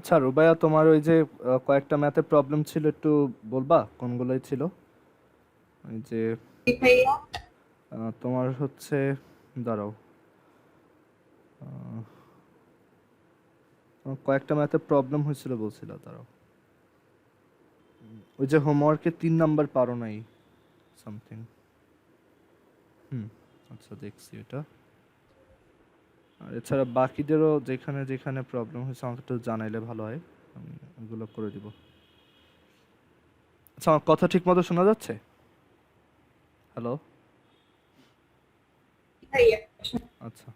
আচ্ছা রুবাইয়া, তোমার ওই যে কয়েকটা ম্যাথে প্রবলেম ছিল, একটু বলবা কোনগুলোই ছিল? ওই যে ভাইয়া। তোমার হচ্ছে, দাঁড়াও, তোমার কয়েকটা ম্যাথে প্রবলেম হয়েছিল বলছিল, দাঁড়াও। ওই যে হোমওয়ার্কে 3 নাম্বার পারো নাই সামথিং। হুম, আচ্ছা দেখছি এটা। আর এছাড়া বাকিদেরও যেখানে যেখানে প্রবলেম হয়েছে আমাকে একটু জানাইলে ভালো হয়, আমি ওগুলো করে দিব। আচ্ছা, আমার কথা ঠিক মতো শোনা যাচ্ছে? হ্যালো? ভাইয়া, আচ্ছা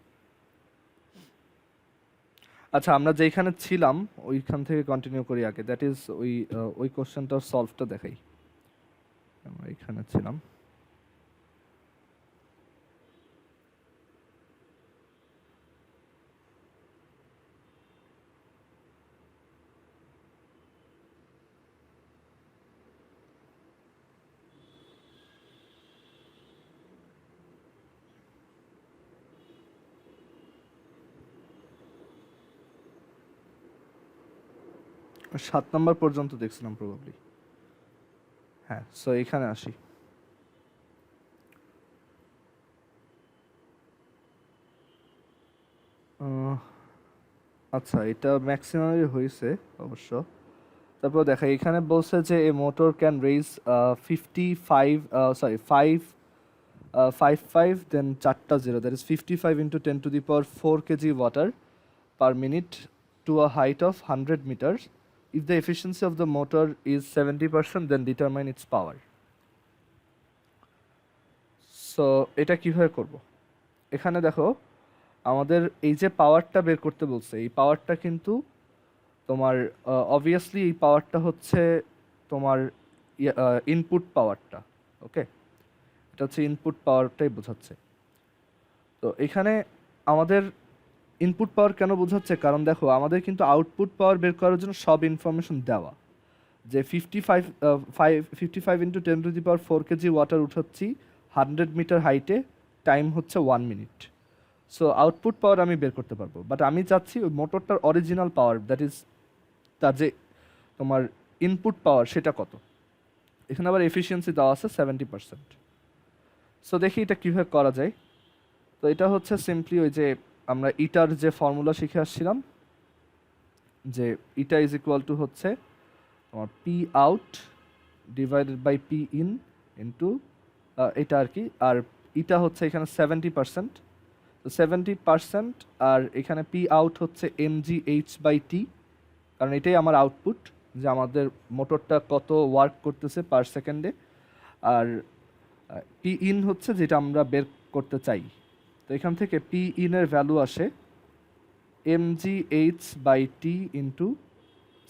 আচ্ছা, আমরা যেখানে ছিলাম ওইখান থেকে কন্টিনিউ করি আগে। দ্যাট ইজ ওই কোশ্চেনটার সলভটা দেখাই। আমরা এখানে ছিলাম। 7 নাম্বার পর্যন্ত দেখছিলাম প্রবাবলি। হ্যাঁ, সো এখানে আসি। আহ, আচ্ছা, এটা ম্যাক্সিমামই হয়েছে অবশ্য। তারপর দেখা, এখানে বলছে যে এ মোটর ক্যান রেজ 55, সরি 5 দেন 4টা zero, that is 55 into 10⁴ KG water per minute to a height of 100 meters. If the efficiency of the motor is 70%, then determine its power. So এটা কিভাবে করব? এখানে দেখো, আমাদের এই যে পাওয়ারটা বের করতে বলছে, এই পাওয়ারটা কিন্তু তোমার অবভিয়াসলি এই পাওয়ারটা হচ্ছে তোমার ইনপুট পাওয়ারটা। ওকে, এটা হচ্ছে ইনপুট পাওয়ারটাই বোঝাচ্ছে। তো এখানে আমাদের ইনপুট পাওয়ার কেন বোঝাচ্ছে, কারণ দেখো আমাদের কিন্তু আউটপুট পাওয়ার বের করার জন্য সব ইনফরমেশন দেওয়া, যে 55 ইন্টু 10⁴ কেজি ওয়াটার উঠাচ্ছি 100 মিটার হাইটে, টাইম হচ্ছে 1 মিনিট। সো আউটপুট পাওয়ার আমি বের করতে পারবো, বাট আমি চাচ্ছি ওই মোটরটার অরিজিনাল পাওয়ার, দ্যাট ইজ তার যে তোমার ইনপুট পাওয়ার সেটা কত। এখানে আবার এফিসিয়েন্সি দেওয়া আছে 70%। সো দেখি এটা কীভাবে করা যায়। তো এটা হচ্ছে সিম্পলি ওই যে আমরা ইটার যে ফর্মুলা শিখে আসছিলাম, যে ইটা ইজ ইকুয়াল টু হচ্ছে তোমার P out divided by P in into এটা আর কি। আর ইটা হচ্ছে এখানে 70%, তো 70%, আর এখানে পি আউট হচ্ছে mgh/t, কারণ এটাই আমার আউটপুট, যে আমাদের মোটরটা কত ওয়ার্ক করতেছে পার সেকেন্ডে। আর পি ইন হচ্ছে যেটা আমরা বের করতে চাই। তো এখান থেকে পি ইনের ভ্যালু আসে mgh/t ইন্টু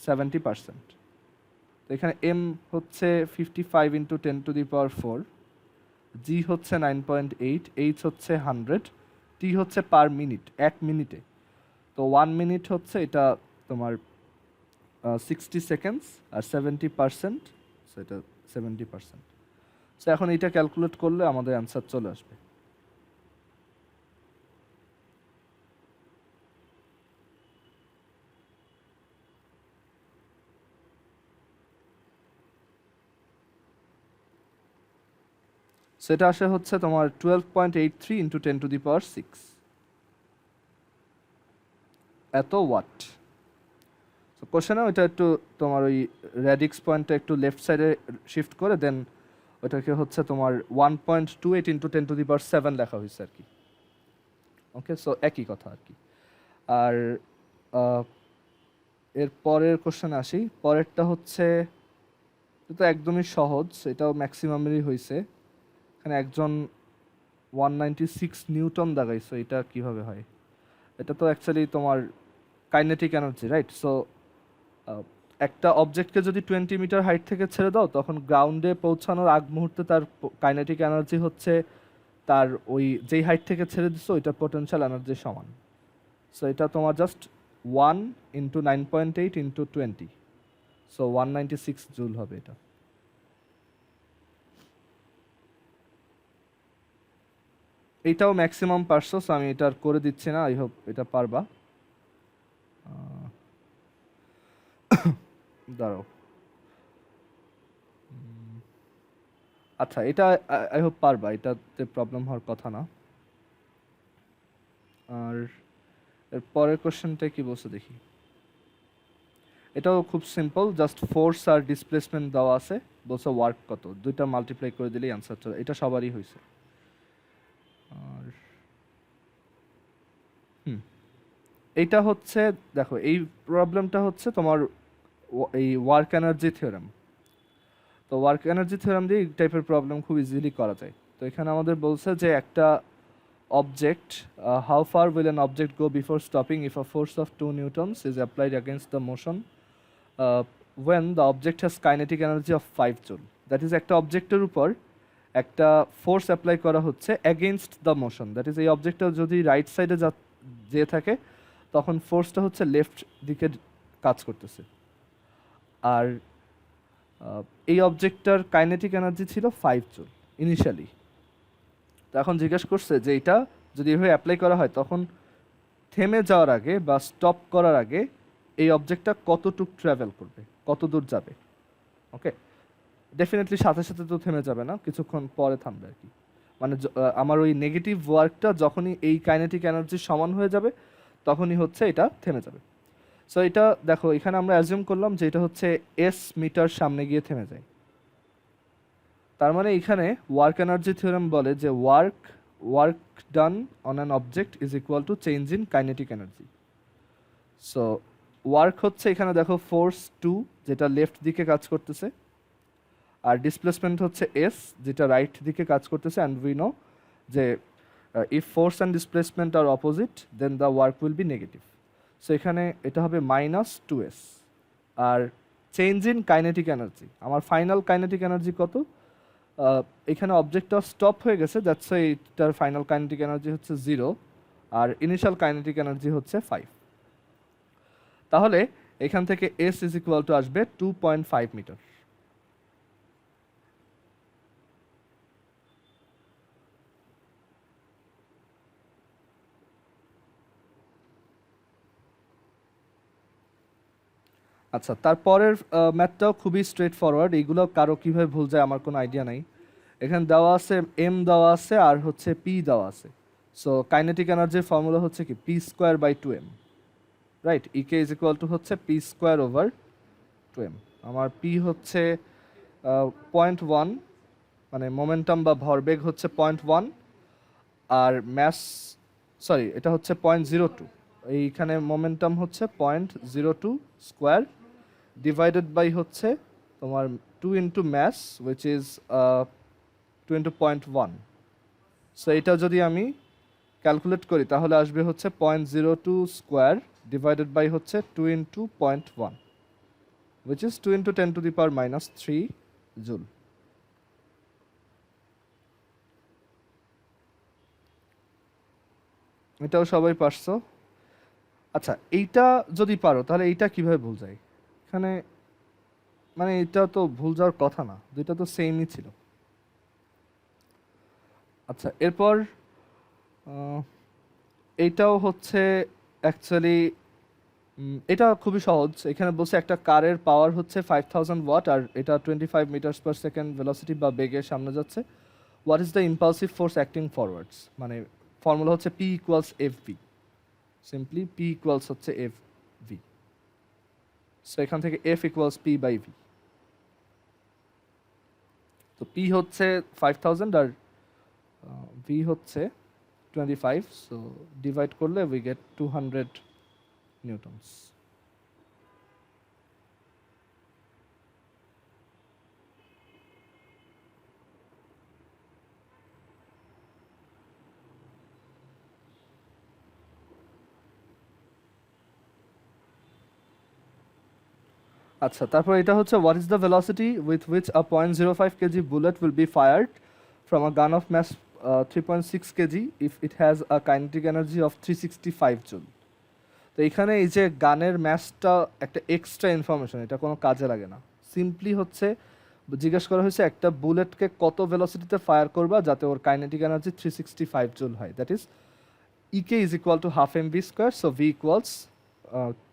70%। তো এখানে এম হচ্ছে 55 ইন্টু 10⁴, জি হচ্ছে 9.8, এইচ হচ্ছে 100, টি হচ্ছে পার মিনিট, 1 মিনিটে। তো 1 মিনিট হচ্ছে এটা তোমার 60 সেকেন্ডস, আর 70%, সো এটা 70%। সো এখন এটা ক্যালকুলেট করলে আমাদের অ্যান্সার চলে আসবে। সেটা আসে হচ্ছে তোমার 12.83 ইন্টু 10⁶, এত ওয়াট। তো কোশ্চেনে ওইটা একটু তোমার ওই র্যাডিক্স পয়েন্টটা একটু লেফট সাইডে শিফট করে দেন ওইটাকে হচ্ছে তোমার 1.28 ইন্টু 10⁷ লেখা হয়েছে আর কি। ওকে, সো একই কথা আর কি। আর এর পরের কোশ্চেনে আসি। পরেরটা হচ্ছে, এটা তো একদমই সহজ, এটাও ম্যাক্সিমামেরই হয়েছে। এখানে একজন 196 নিউটন দাগাইছো, এটা কিভাবে হয়? এটা তো অ্যাকচুয়ালি তোমার কাইনেটিক এনার্জি, রাইট? সো একটা অবজেক্টকে যদি 20 মিটার হাইট থেকে ছেড়ে দাও, তখন গ্রাউন্ডে পৌঁছানোর আগ মুহূর্তে তার কাইনেটিক এনার্জি হচ্ছে তার ওই যেই হাইট থেকে ছেড়ে দিচ্ছে ওইটার পোটেনশিয়াল এনার্জির সমান। সো এটা তোমার just 1 into 9.8 into 20, so 196 joule হবে এটা। এইটাও ম্যাক্সিমাম পারছো, সো আমি এটা আর করে দিচ্ছি না, আই হোপ এটা পারবা। দাঁড়াও। আচ্ছা, এটা আই হোপ পারবা, এটাতে প্রবলেম হওয়ার কথা না। আর এর পরের কোশ্চেনটা কি বলছে দেখি। এটাও খুব সিম্পল, জাস্ট ফোর্স আর ডিসপ্লেসমেন্ট দেওয়া আছে, বলছে ওয়ার্ক কত, দুইটা মাল্টিপ্লাই করে দিলেই অ্যান্সার চলে। এটা সবারই হয়েছে। আর এইটা হচ্ছে, দেখো এই প্রবলেমটা হচ্ছে তোমার এই ওয়ার্ক এনার্জি থিওরেম। তো ওয়ার্ক এনার্জি থিওরেম দিয়ে এই টাইপের প্রবলেম খুব ইজিলি করা যায়। তো এখানে আমাদের বলছে যে একটা object, how far will an object go before stopping if a force of 2 newtons is applied against the motion when the object has kinetic energy of 5 joule? That is, একটা অবজেক্টের উপর একটা ফোর্স অ্যাপ্লাই করা হচ্ছে against the motion, that is এই অবজেক্টটা যদি right সাইডে যেয়ে থাকে তখন ফোর্সটা হচ্ছে লেফট দিকে কাজ করতেছে। আর এই অবজেক্টটার কাইনেটিক এনার্জি ছিল 5 জুল ইনিশিয়ালি। তো এখন জিজ্ঞেস করছে যে এটা যদি এভাবে অ্যাপ্লাই করা হয় তখন থেমে যাওয়ার আগে বা স্টপ করার আগে এই অবজেক্টটা কতটুক ট্রাভেল করবে, কত দূর যাবে। ওকে, ডেফিনেটলি সাথে সাথে তো থেমে যাবে না, কিছুক্ষণ পরে থামবে আর কি। মানে আমার ওই নেগেটিভ ওয়ার্কটা যখনই এই কাইনেটিক এনার্জির সমান হয়ে যাবে তখনই হচ্ছে এটা থেমে যাবে। সো এটা দেখো, এখানে আমরা অ্যাজিউম করলাম যে এটা হচ্ছে এস মিটার সামনে গিয়ে থেমে যায়। তার মানে এখানে ওয়ার্ক এনার্জি থিওরেম বলে যে work done on an object is equal to change in kinetic energy. So work হচ্ছে এখানে দেখো ফোর্স 2 যেটা লেফট দিকে কাজ করতেছে, আর ডিসপ্লেসমেন্ট হচ্ছে এস যেটা রাইট দিকে কাজ করতেছে। অ্যান্ড উই নো যে if force and displacement are opposite then the work will be negative. So এখানে এটা হবে -2s। আর চেঞ্জ ইন কাইনেটিক এনার্জি, আমার ফাইনাল কাইনেটিক এনার্জি কত, এখানে অবজেক্টটা স্টপ হয়ে গেছে, দ্যাটস এইটার ফাইনাল কাইনেটিক এনার্জি হচ্ছে 0 আর ইনিশিয়াল কাইনেটিক এনার্জি হচ্ছে 5। তাহলে এখান থেকে এস ইজ ইকুয়াল টু আসবে 2.5 মিটার। আচ্ছা, তারপরের ম্যাথটাও খুবই স্ট্রেট ফরওয়ার্ড, এইগুলো কারো কীভাবে ভুল যায় আমার কোনো আইডিয়া নাই। এখানে দেওয়া আছে এম দেওয়া আছে আর হচ্ছে পি দেওয়া আছে। সো কাইনেটিক এনার্জির ফর্মুলা হচ্ছে কি p²/2m, right. EK is equal to হচ্ছে p²/2m। আমার পি হচ্ছে 0.1, মানে মোমেন্টাম বা ভরবেগ হচ্ছে 0.1, আর ম্যাস এটা হচ্ছে 0.02। এইখানে মোমেন্টাম হচ্ছে 0.02 স্কোয়ার ডিভাইডেড বাই হচ্ছে তোমার 2 into mass which is 2 into 0.1। So এটা যদি আমি ক্যালকুলেট করি তাহলে আসবে হচ্ছে 0.02 স্কোয়ার ডিভাইডেড বাই হচ্ছে 2 into 0.1 which is 2 into 10⁻³ joule. এটাও সবাই পারছো। আচ্ছা, এইটা যদি পারো তাহলে এইটা কিভাবে ভুল যায় এখানে, মানে এটা তো ভুল যাওয়ার কথা না, দুইটা তো সেমই ছিল। আচ্ছা, এরপর এইটাও হচ্ছে অ্যাকচুয়ালি এটা খুবই সহজ। এখানে বলছে একটা কারের পাওয়ার হচ্ছে 5000 ওয়াট আর এটা 25 মিটার্স পার সেকেন্ড ভেলোসিটি বা বেগের সামনে যাচ্ছে। What is the impulsive force acting forwards, মানে ফর্মুলা হচ্ছে P equals FV, simply P equals হচ্ছে এফভি। সো এখান থেকে F ইকুয়ালস P/V। তো P হচ্ছে 5000 আর V হচ্ছে 25, সো ডিভাইড করলে উই গেট 200 নিউটনস। আচ্ছা, তারপর এটা হচ্ছে what is the velocity with which a 0.05 kg bullet will be fired from a gun of mass 3.6 kg if it has a kinetic energy of 365 joule. তো এখানে এই যে গানের ম্যাসটা একটা এক্সট্রা ইনফরমেশন, এটা কোনো কাজে লাগে না। সিম্পলি হচ্ছে জিজ্ঞেস করা হয়েছে একটা বুলেটকে কত ভেলোসিটিতে ফায়ার করবা যাতে ওর কাইনেটিক এনার্জি 365 জুল হয়, that is EK is equal to half mv square, so V equals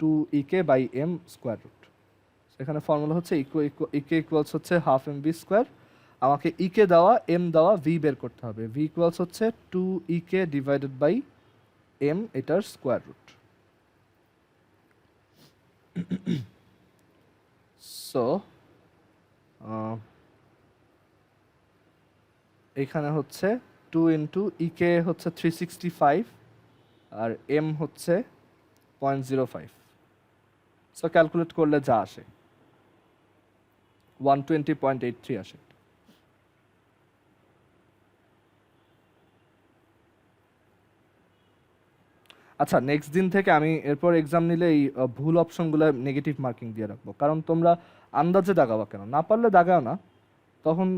2 EK/m square root. এখানে ফর্মুলা হচ্ছে ইকে ইকুয়ালস হচ্ছে হাফ এম ভি স্কোয়ার। আমাকে ইকে দেওয়া এম দেওয়া ভি বের করতে হবে। ভি ইকুয়ালস হচ্ছে 2 ডিভাইডেড বাই এম, এটার স্কোয়ার রুট। সো এখানে হচ্ছে 2 ইন্টু ইকে হচ্ছে 365 আর এম হচ্ছে 0.05। সো ক্যালকুলেট করলে যা আসে 120.83 আসে। আচ্ছা, নেক্সট দিন থেকে আমি এরপর এক্সাম নিলে এই ভুল অপশনগুলো নেগেটিভ মার্কিং দিয়ে রাখবো, কারণ তোমরা আন্দাজে দাগাবা কেন, না পারলে দাগাও না, তখন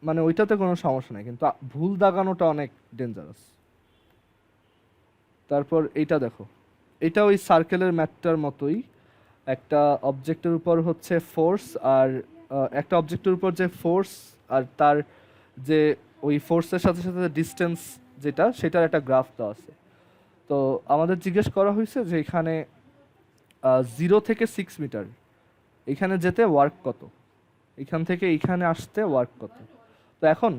মানে ওইটাতে কোনো সমস্যা নেই, কিন্তু ভুল দাগানোটা অনেক ডেঞ্জারাস। তারপর এইটা দেখো, এটা ওই সার্কেলের ম্যাথটার মতোই। একটা অবজেক্টের উপর হচ্ছে ফোর্স, আর একটা অবজেক্টের উপর যে ফোর্স আর তার যে ওই ফোর্সের সাথে সাথে ডিস্টেন্স যেটা, সেটার একটা গ্রাফ দেওয়া আছে। তো আমাদের জিজ্ঞেস করা হয়েছে যে এখানে 0 থেকে 6 মিটার এখানে যেতে ওয়ার্ক কত, এখান থেকে এইখানে আসতে ওয়ার্ক কত। তো এখন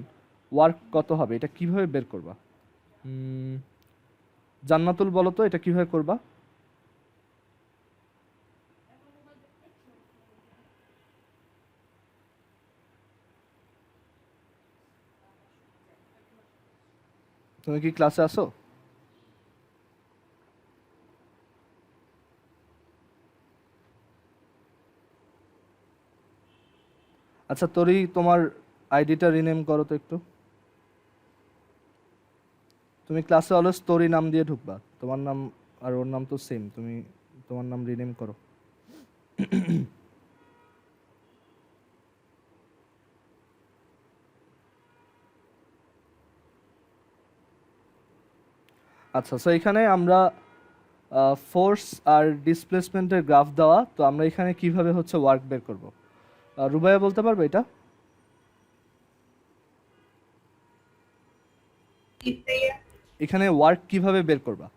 ওয়ার্ক কত হবে এটা কিভাবে বের করবা? জান্নাতুল বলো তো এটা কিভাবে করবা? তুমি কি ক্লাসে আসো? আচ্ছা, তোরই তোমার আইডিটা রিনেম করো তো একটু। তুমি ক্লাসে অলওয়েজ তোরই নাম দিয়ে ঢুকবা, তোমার নাম আর ওর নাম তো সেম, তুমি তোমার নাম রিনেম করো। আচ্ছা, সো এখানে আমরা ফোর্স আর ডিসপ্লেসমেন্টের গ্রাফ দেওয়া, তো আমরা এখানে কিভাবে হচ্ছে ওয়ার্ক বের করব? রুবাইয়া বলতে পারবে এটা? এখানে ওয়ার্ক কিভাবে বের করবা?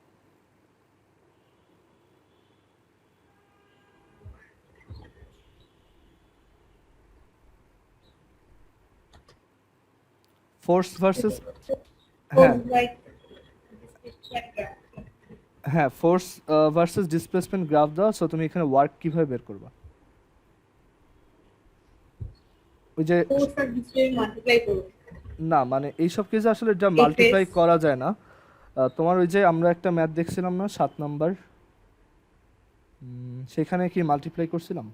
ফোর্স ভার্সেস, হ্যাঁ হ্যাঁ, ফোর্স ভার্সেস ডিসপ্লেসমেন্ট গ্রাফ দাও। সো তুমি এখানে ওয়ার্ক কিভাবে বের করবা? ওই যে না, মানে এইসব কেসে আসলে এটা মাল্টিপ্লাই করা যায় না। তোমার ওই যে আমরা একটা ম্যাথ দেখছিলাম না 7 নাম্বার, সেখানে কি মাল্টিপ্লাই করছিলাম?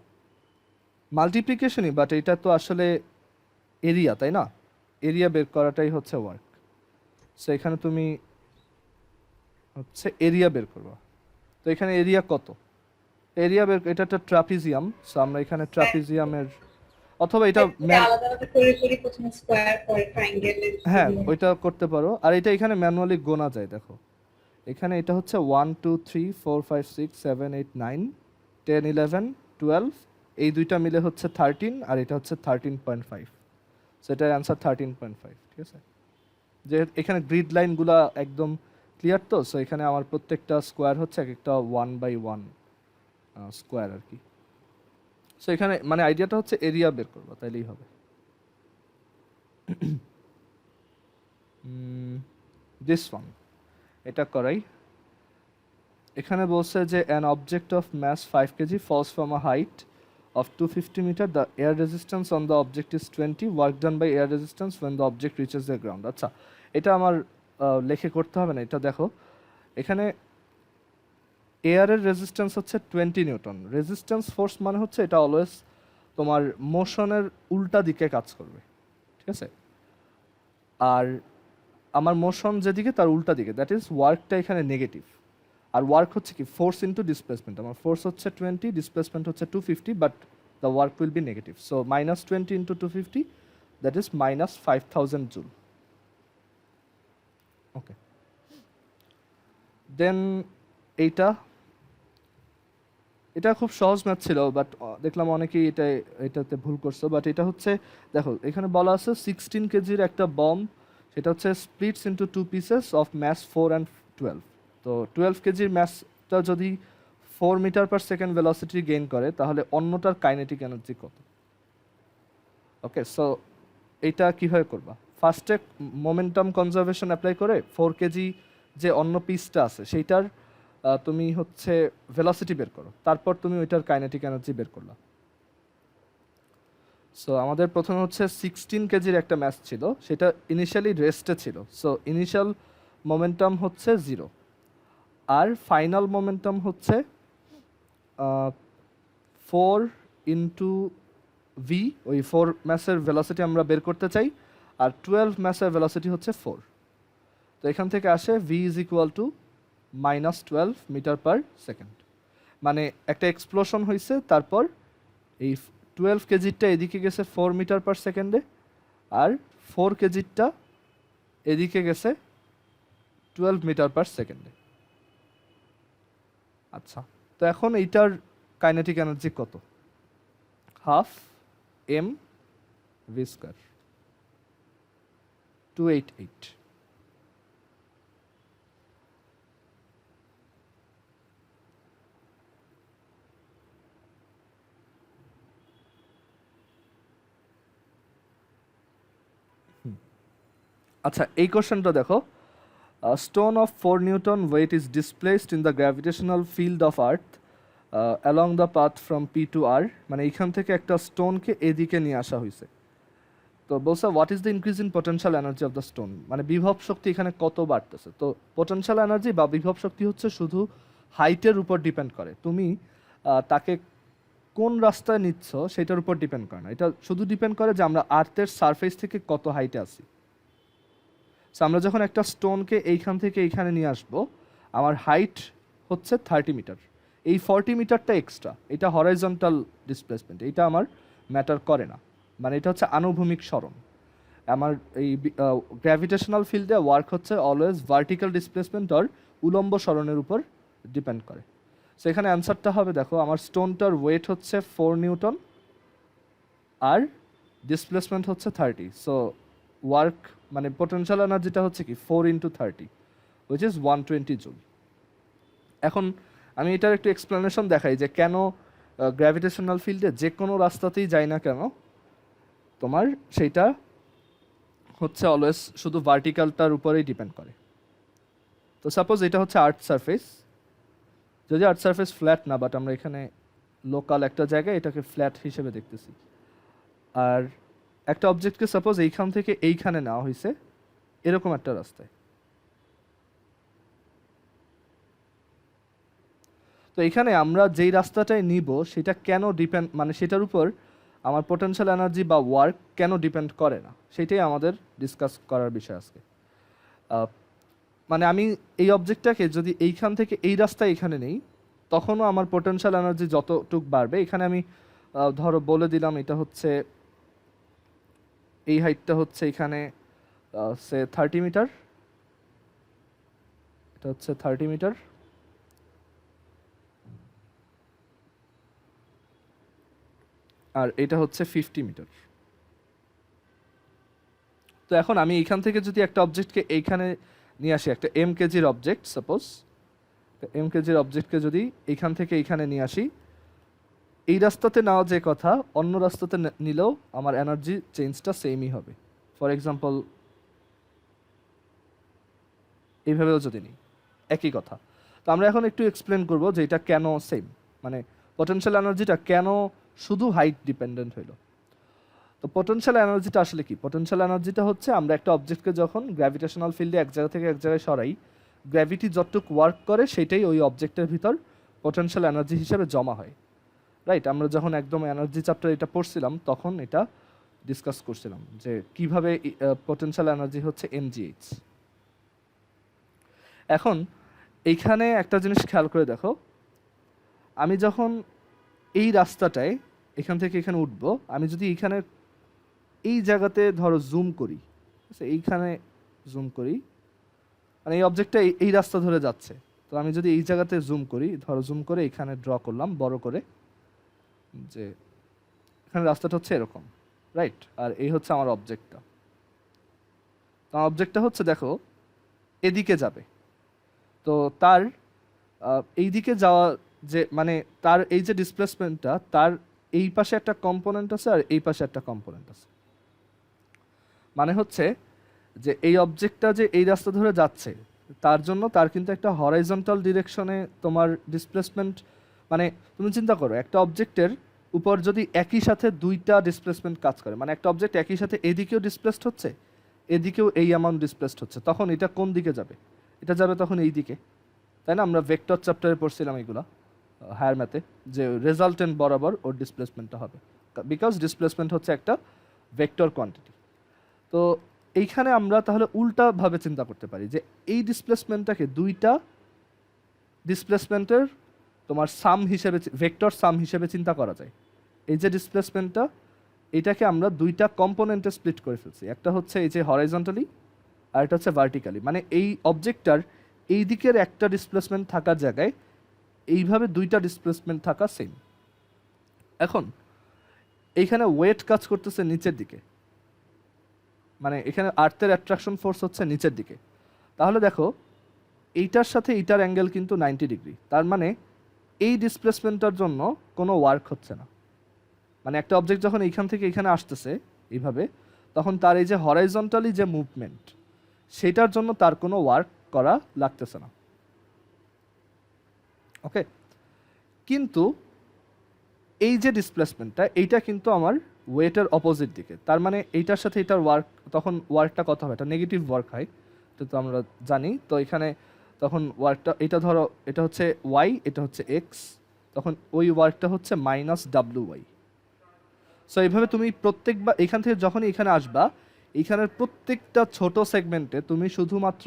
মাল্টিপ্লিকেশনই, বাট এটা তো আসলে এরিয়া, তাই না? এরিয়া বের করাটাই হচ্ছে ওয়ার্ক। সো এখানে তুমি হচ্ছে এরিয়া বের করবা। তো এখানে এরিয়া কত? এরিয়া বের, এটা একটা ট্রাপিজিয়াম, সো আমরা এখানে ট্রাপিজিয়ামের, অথবা এটা হ্যাঁ ওইটা করতে পারো। আর এটা এখানে ম্যানুয়ালি গোনা যায়, দেখো এখানে এটা হচ্ছে 1 2 3 4 5 6 7 8 9 10 11 12, এই দুইটা মিলে হচ্ছে 13, আর এটা হচ্ছে 13.5। সো এটার অ্যান্সার 13.5। ঠিক আছে, যে এখানে গ্রিড লাইনগুলো একদম ক্লিয়ার তো। সো এখানে আমার প্রত্যেকটা স্কোয়ার হচ্ছে এক একটা 1/1 স্কোয়ার আর কি। সো এখানে মানে আইডিয়াটা হচ্ছে এরিয়া বের করবো, তাইলেই হবে। দিস ওয়ান, এটা করাই। এখানে বলছে যে an object of mass 5 kg falls from a height of 250 meter, the air resistance on the object is 20, work done by air resistance when the object reaches the ground। আচ্ছা, এটা আমার লেখে করতে হবে না, এটা দেখো এখানে এয়ারের রেজিস্ট্যান্স হচ্ছে 20 নিউটন। রেজিস্ট্যান্স ফোর্স মানে হচ্ছে এটা অলওয়েজ তোমার মোশনের উল্টা দিকে কাজ করবে, ঠিক আছে? আর আমার মোশন যেদিকে তার উল্টা দিকে, দ্যাট ইজ ওয়ার্কটা এখানে নেগেটিভ। আর ওয়ার্ক হচ্ছে কি ফোর্স ইন্টু ডিসপ্লেসমেন্ট, আমার ফোর্স হচ্ছে 20, ডিসপ্লেসমেন্ট হচ্ছে 250, but the work will be negative. So -20 into 250, that is -5000 joule. Okay, then এইটা, এটা খুব সহজ ম্যাথ ছিল, বাট দেখলাম অনেকেই এটাতে ভুল করছো। বাট এটা হচ্ছে দেখো এখানে বলা আছে 16 কেজির একটা বম, সেটা হচ্ছে splits into 2 pieces of mass 4 and 12। তো 12 কেজির ম্যাসটা যদি 4 মিটার/সেকেন্ড ভেলোসিটি গেইন করে, তাহলে অন্যটার কাইনেটিক এনার্জি কত? ওকে, সো এইটা কীভাবে করবা? ফার্স্টে মোমেন্টাম কনজারভেশন অ্যাপ্লাই করে 4 কেজি যে অন্য পিসটা আছে সেইটার তুমি হচ্ছে ভেলোসিটি বের করো, তারপর তুমি ওইটার কাইনেটিক এনার্জি বের করলা। সো আমাদের প্রথমে হচ্ছে 16 কেজির একটা ম্যাচ ছিল, সেটা ইনিশিয়ালি রেস্টে ছিল, সো ইনিশিয়াল মোমেন্টাম হচ্ছে 0, আর ফাইনাল মোমেন্টাম হচ্ছে 4 ইন্টু ভি, ওই 4 ম্যাসের ভেলোসিটি আমরা বের করতে চাই, আর 12 ম্যাসের ভেলোসিটি হচ্ছে 4। তো এখান থেকে আসে V is equal two -12 metre per second. মানে একটা এক্সপ্লোশন হয়েছে, তারপর এই 12 কেজিরটা এদিকে গেছে 4 মিটার/সেকেন্ডে, আর 4 কেজিরটা এদিকে গেছে 12 মিটার/সেকেন্ডে। আচ্ছা, তো এখন এইটার কাইনেটিক এনার্জি কত? Half M V square, 288। আচ্ছা, এই কোশ্চেনটা দেখো, stone of 4 newton weight is displaced in the gravitational field of earth along the path from P to R. মানে এইখান থেকে একটা স্টোনকে এদিকে নিয়ে আসা হয়েছে। তো বলছে what is the increase in potential energy of the stone, মানে বিভব শক্তি এখানে কত বাড়তেছে। তো পোটেনশিয়াল এনার্জি বা বিভব শক্তি হচ্ছে শুধু হাইটের উপর ডিপেন্ড করে, তুমি তাকে কোন রাস্তায় নিচ্ছ সেটার উপর ডিপেন্ড করে না, এটা শুধু ডিপেন্ড করে যে আমরা আর্থের সারফেস থেকে কত হাইটে আছি। সো আমরা যখন একটা স্টোনকে এইখান থেকে এইখানে নিয়ে আসবো, আমার হাইট হচ্ছে 30 মিটার, এই 40 মিটারটা এক্সট্রা, এটা হরাইজন্টাল ডিসপ্লেসমেন্ট, এটা আমার ম্যাটার করে না, মানে এটা হচ্ছে আনুভূমিক সরণ। আমার এই গ্র্যাভিটেশনাল ফিল্ডে ওয়ার্ক হচ্ছে অলওয়েজ ভার্টিক্যাল ডিসপ্লেসমেন্ট আর উলম্ব সরণের উপর ডিপেন্ড করে। সো এখানে অ্যান্সারটা হবে, দেখো আমার স্টোনটার ওয়েট হচ্ছে 4 নিউটন আর ডিসপ্লেসমেন্ট হচ্ছে 30, সো ওয়ার্ক মানে পোটেনশিয়াল এনার্জিটা হচ্ছে কি 4 ইন্টু 30 উইচ ইজ 120 জুল। এখন আমি এটার একটু এক্সপ্লেনেশন দেখাই যে কেন গ্র্যাভিটেশনাল ফিল্ডে যে কোনো রাস্তাতেই যায় না কেন তোমার সেইটা হচ্ছে অলওয়েজ শুধু ভার্টিক্যালটার উপরেই ডিপেন্ড করে। তো সাপোজ এটা হচ্ছে আর্থ সারফেস, যদি আর্থ সারফেস ফ্ল্যাট না, বাট আমরা এখানে লোকাল একটা জায়গায় এটাকে ফ্ল্যাট হিসেবে দেখতেছি, আর একটা অবজেক্টকে সাপোজ এইখান থেকে এইখানে নেওয়া হয়েছে এরকম একটা রাস্তায়। তো এখানে আমরা যেই রাস্তাটাই নিব সেটা কেন ডিপেন্ড, মানে সেটার উপর আমার পোটেনশিয়াল এনার্জি বা ওয়ার্ক কেন ডিপেন্ড করে না, সেটাই আমাদের ডিসকাস করার বিষয় আজকে। মানে আমি এই অবজেক্টটাকে যদি এইখান থেকে এই রাস্তায় এখানে নেই, তখনও আমার পোটেনশিয়াল এনার্জি যতটুক বাড়বে, এখানে আমি ধরো বলে দিলাম এটা হচ্ছে এই হাইটটা হচ্ছে এখানে সে 30 মিটার, এটা হচ্ছে 30 মিটার, আর এটা হচ্ছে 50 মিটার। তো এখন আমি এইখান থেকে যদি একটা অবজেক্টকে এইখানে নিয়ে আসি, একটা এম কেজির অবজেক্ট সাপোজ, এম কেজির অবজেক্টকে যদি এইখান থেকে এইখানে নিয়ে আসি, এই রাস্তাতে নেওয়া যে কথা অন্য রাস্তাতে নিলেও আমার এনার্জি চেঞ্জটা সেমই হবে। ফর এক্সাম্পল এইভাবেও যদি নিই একই কথা। তো আমরা এখন একটু এক্সপ্লেন করব যে এটা কেন সেম, মানে পটেনশিয়াল এনার্জিটা কেন শুধু হাইট ডিপেন্ডেন্ট হইলো। তো পটেনশিয়াল এনার্জিটা আসলে কি? পটেনশিয়াল এনার্জিটা হচ্ছে আমরা একটা অবজেক্টকে যখন গ্র্যাভিটেশনাল ফিল্ডে এক জায়গা থেকে এক জায়গায় সরাই, গ্র্যাভিটি যতটুকু ওয়ার্ক করে সেটাই ওই অবজেক্টের ভিতর পটেনশিয়াল এনার্জি হিসেবে জমা হয়, রাইট? আমরা যখন একদম এনার্জি চ্যাপ্টার এটা পড়ছিলাম তখন এটা ডিসকাস করছিলাম যে কিভাবে পটেনশিয়াল এনার্জি হচ্ছে mgh। এখন এইখানে একটা জিনিস খেয়াল করে দেখো, আমি যখন এই রাস্তাটায় এখান থেকে এখানে উঠবো, আমি যদি এইখানে এই জায়গাতে ধরো জুম করি, এইখানে জুম করি, মানে এই অবজেক্টটা এই রাস্তা ধরে যাচ্ছে, তো আমি যদি এই জায়গাতে জুম করি, ধরো জুম করে এখানে ড্র করলাম বড় করে, যে এখানে রাস্তাটা হচ্ছে এরকম, রাইট? আর এই হচ্ছে আমার অবজেক্টটা। তো অবজেক্টটা হচ্ছে দেখো এদিকে যাবে, তো তার এই দিকে যাওয়া যে মানে তার এই যে ডিসপ্লেসমেন্টটা, তার এই পাশে একটা কম্পোনেন্ট আছে আর এই পাশে একটা কম্পোনেন্ট আছে। মানে হচ্ছে যে এই অবজেক্টটা যে এই রাস্তা ধরে যাচ্ছে, তার জন্য তার কিন্তু একটা হরাইজন্টাল ডিরেকশনে তোমার ডিসপ্লেসমেন্ট, মানে তুমি চিন্তা করো একটা অবজেক্টের উপর যদি একই সাথে দুইটা ডিসপ্লেসমেন্ট কাজ করে, মানে একটা অবজেক্ট একই সাথে এদিকেও ডিসপ্লেসড হচ্ছে, এদিকেও এই অ্যামাউন্ট ডিসপ্লেসড হচ্ছে, তখন এটা কোন দিকে যাবে? এটা যাবে তখন এই দিকে, তাই না? আমরা ভেক্টর চ্যাপ্টারে পড়ছিলাম এগুলো হায়ার ম্যাথে, যে রেজাল্টেন্ট বরাবর ওর ডিসপ্লেসমেন্টটা হবে, বিকজ ডিসপ্লেসমেন্ট হচ্ছে একটা ভেক্টর কোয়ান্টিটি। তো এইখানে আমরা তাহলে উল্টাভাবে চিন্তা করতে পারি যে এই ডিসপ্লেসমেন্টটাকে দুইটা ডিসপ্লেসমেন্টের তোমার সাম হিসেবে, ভেক্টর সাম হিসেবে চিন্তা করা যায়। এই যে ডিসপ্লেসমেন্টটা, এটাকে আমরা দুইটা কম্পোনেন্টে স্প্লিট করে ফেলছি, একটা হচ্ছে এই যে হরাইজন্টালি আর একটা হচ্ছে ভার্টিক্যালি। মানে এই অবজেক্টটার এই দিকের একটা ডিসপ্লেসমেন্ট থাকার জায়গায় এইভাবে দুইটা ডিসপ্লেসমেন্ট থাকা সেম। এখন এইখানে ওয়েট কাজ করতেছে নিচের দিকে, মানে এখানে আর্থের অ্যাট্রাকশন ফোর্স হচ্ছে নিচের দিকে। তাহলে দেখো এইটার সাথে এইটার অ্যাঙ্গেল কিন্তু 90 ডিগ্রি, তার মানে এই ডিসপ্লেসমেন্টটার জন্য কোনো ওয়ার্ক হচ্ছে না। মানে একটা অবজেক্ট যখন এইখান থেকে এখানে আসতেছে এইভাবে, তখন তার এই যে হরাইজন্টালি যে মুভমেন্ট, সেটার জন্য তার কোনো ওয়ার্ক করা লাগতেছে না। ওকে, কিন্তু এই যে ডিসপ্লেসমেন্টটা, এইটা কিন্তু আমার ওয়েটের অপোজিট দিকে, তার মানে এইটার সাথে এটার ওয়ার্ক, তখন ওয়ার্কটা কত হবে? এটা নেগেটিভ ওয়ার্ক হয়, এটা তো আমরা জানি। তো এখানে তখন ওয়ার্কটা, এটা ধরো এটা হচ্ছে ওয়াই, এটা হচ্ছে এক্স, তখন ওই ওয়ার্কটা হচ্ছে মাইনাস ডাব্লিউ ওয়াই। সো এইভাবে তুমি প্রত্যেকবার এখান থেকে যখনই এখানে আসবা, এইখানের প্রত্যেকটা ছোট সেগমেন্টে তুমি শুধুমাত্র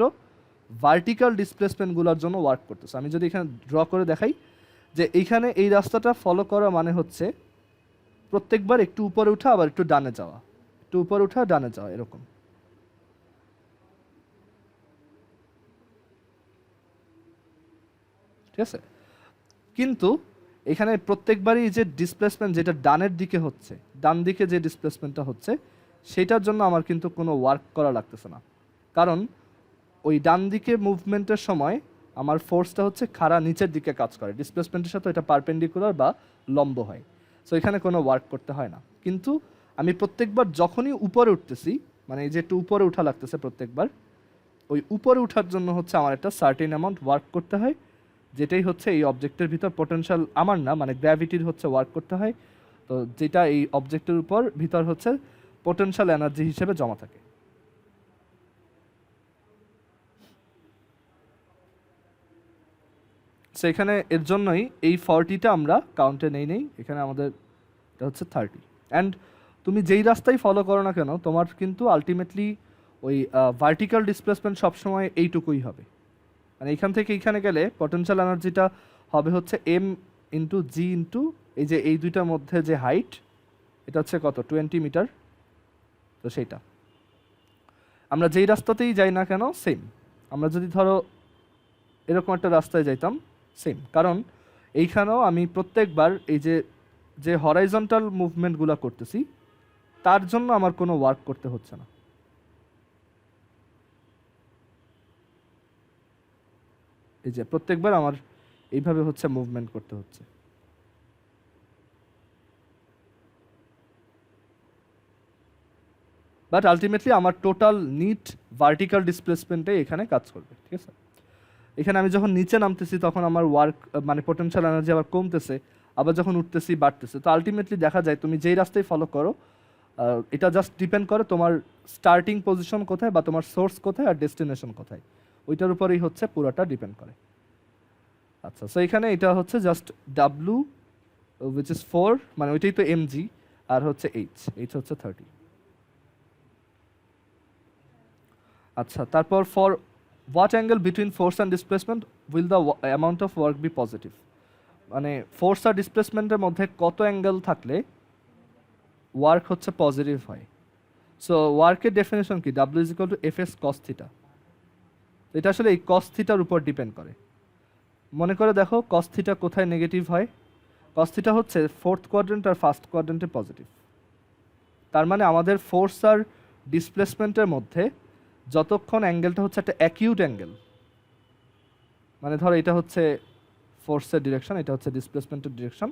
ভার্টিক্যাল ডিসপ্লেসমেন্টগুলোর জন্য ওয়ার্ক করতেছো। আমি যদি এখানে ড্র করে দেখাই যে এইখানে এই রাস্তাটা ফলো করা মানে হচ্ছে প্রত্যেকবার একটু উপরে উঠা আবার একটু ডানে যাওয়া, একটু উপরে উঠা ডানে যাওয়া, এরকম। ঠিক আছে, কিন্তু এখানে প্রত্যেকবারই যে ডিসপ্লেসমেন্ট যেটা ডানের দিকে হচ্ছে, ডান দিকে যে ডিসপ্লেসমেন্টটা হচ্ছে, সেটার জন্য আমার কিন্তু কোনো ওয়ার্ক করা লাগতেছে না, কারণ ওই ডান দিকে মুভমেন্টের সময় আমার ফোর্সটা হচ্ছে খাড়া নিচের দিকে কাজ করে, ডিসপ্লেসমেন্টের সাথে এটা পারপেন্ডিকুলার বা লম্ব হয়। সো এখানে কোনো ওয়ার্ক করতে হয় না। কিন্তু আমি প্রত্যেকবার যখনই উপরে উঠতেছি, মানে এই যে একটু উপরে উঠা লাগতেছে প্রত্যেকবার, ওই উপরে উঠার জন্য হচ্ছে আমার একটা সার্টেন অ্যামাউন্ট ওয়ার্ক করতে হয়, যেটাই হচ্ছে এই অবজেক্টের ভিতর পোটেনশিয়াল, আমার না, মানে গ্র্যাভিটির হচ্ছে ওয়ার্ক করতে হয়। তো যেটা এই অবজেক্টের উপর ভিতর হচ্ছে পোটেনশিয়াল এনার্জি হিসেবে জমা থাকে। সেখানে এর জন্যই এই 40টা আমরা কাউন্টে নেই, এখানে আমাদের এটা হচ্ছে 30। অ্যান্ড তুমি যেই রাস্তায় ফলো করো না কেন, তোমার কিন্তু আলটিমেটলি ওই ভার্টিক্যাল ডিসপ্লেসমেন্ট সবসময় এইটুকুই হবে। মানে এইখান থেকে এইখানে গেলে পটেনশিয়াল এনার্জিটা হবে হচ্ছে এম ইন্টু জি ইন্টু এই যে এই দুইটার মধ্যে যে হাইট, এটা হচ্ছে কত, 20 মিটার। তো সেইটা আমরা যেই রাস্তাতেই যাই না কেন সেম। আমরা যদি ধরো এরকম একটা রাস্তায় যাইতাম, সেম, কারণ এইখানেও আমি প্রত্যেকবার এই যে যে হরাইজন্টাল মুভমেন্টগুলো করতেছি, তার জন্য আমার কোনো ওয়ার্ক করতে হচ্ছে না। এই যে প্রত্যেকবার আমার এইভাবে হচ্ছে মুভমেন্ট করতে হচ্ছে। বাট আলটিমেটলি আমার টোটাল নিট ভার্টিক্যাল ডিসপ্লেসমেন্টে এখানে কাজ করবে। ঠিক আছে, এখানে আমি যখন নিচে নামতেছি তখন আমার ওয়ার্ক, মানে পোটেনশিয়াল এনার্জি আবার কমতেছে, আবার যখন উঠতেছি বাড়তেছে। তো আলটিমেটলি দেখা যায় তুমি যেই রাস্তায় ফলো করো, এটা জাস্ট ডিপেন্ড করে তোমার স্টার্টিং পজিশন কোথায় বা তোমার সোর্স কোথায় আর ডেস্টিনেশন কোথায়, ওইটার উপরেই হচ্ছে পুরোটা ডিপেন্ড করে। আচ্ছা, সো এখানে এটা হচ্ছে জাস্ট ডাব্লু উইচ ইজ 4, মানে ওইটাই তো এমজি, আর হচ্ছে এইচ হচ্ছে 30। আচ্ছা, তারপর for what angle between force and displacement will the amount of work be positive? মানে ফোর্স আর ডিসপ্লেসমেন্টের মধ্যে কত অ্যাঙ্গেল থাকলে ওয়ার্ক হচ্ছে পজিটিভ হয়? সো ওয়ার্কের ডেফিনেশন কি? W is equal two F S cos theta. এটা আসলে এই কস থিটার উপর ডিপেন্ড করে। মনে করে দেখো কস থিটা কোথায় নেগেটিভ হয়? কস থিটা হচ্ছে ফোর্থ কোয়াড্রেন্ট আর ফার্স্ট কোয়াড্রেন্টে পজিটিভ। তার মানে আমাদের ফোর্স আর ডিসপ্লেসমেন্টের মধ্যে যতক্ষণ অ্যাঙ্গেলটা হচ্ছে একটা অ্যাকিউট অ্যাঙ্গেল, মানে ধরো এটা হচ্ছে ফোর্সের ডিরেকশন, এটা হচ্ছে ডিসপ্লেসমেন্টের ডিরেকশন।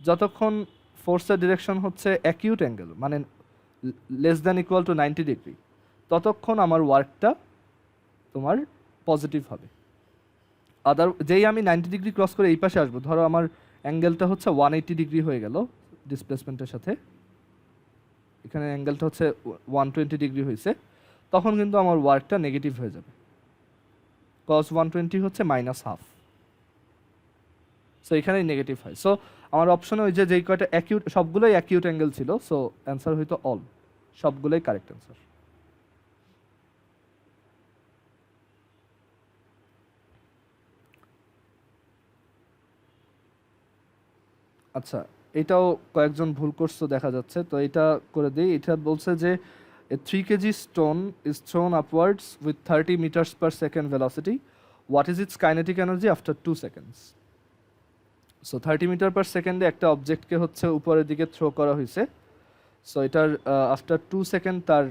যতক্ষণ ফোর্সের ডিরেকশন হচ্ছে অ্যাকিউট অ্যাঙ্গেল, মানে less than equal to 90 degree, ততক্ষণ আমার ওয়ার্কটা তোমার পজিটিভ হবে। যেই আমি 90 ডিগ্রি ক্রস করে এই পাশে আসবো, ধরো আমার অ্যাঙ্গেলটা হচ্ছে 180 ডিগ্রি হয়ে গেল ডিসপ্লেসমেন্টের সাথে, এখানে অ্যাঙ্গেলটা হচ্ছে 120 ডিগ্রি হয়েছে, তখন কিন্তু আমার ওয়ার্কটা নেগেটিভ হয়ে যাবে। cos 120 হচ্ছে -1/2, সো এখানেই নেগেটিভ হয়। সো আমার অপশনে ওই যে যেই কয়টা অ্যাকিউট, সবগুলোই অ্যাকিউট অ্যাঙ্গেল ছিল, সো অ্যান্সার হইতো অল, সবগুলোই কারেক্ট অ্যান্সার। আচ্ছা, এটাও কয়েকজন ভুল করছো দেখা যাচ্ছে, তো এটা করে দিই। এটা বলছে যে a 3 kg stone is thrown upwards with 30 meters per second velocity. What is its kinetic energy after 2 seconds? So 30 metre per সেকেন্ডে একটা অবজেক্টকে হচ্ছে উপরের দিকে থ্রো করা হয়েছে, সো এটার আফটার 2 সেকেন্ড তার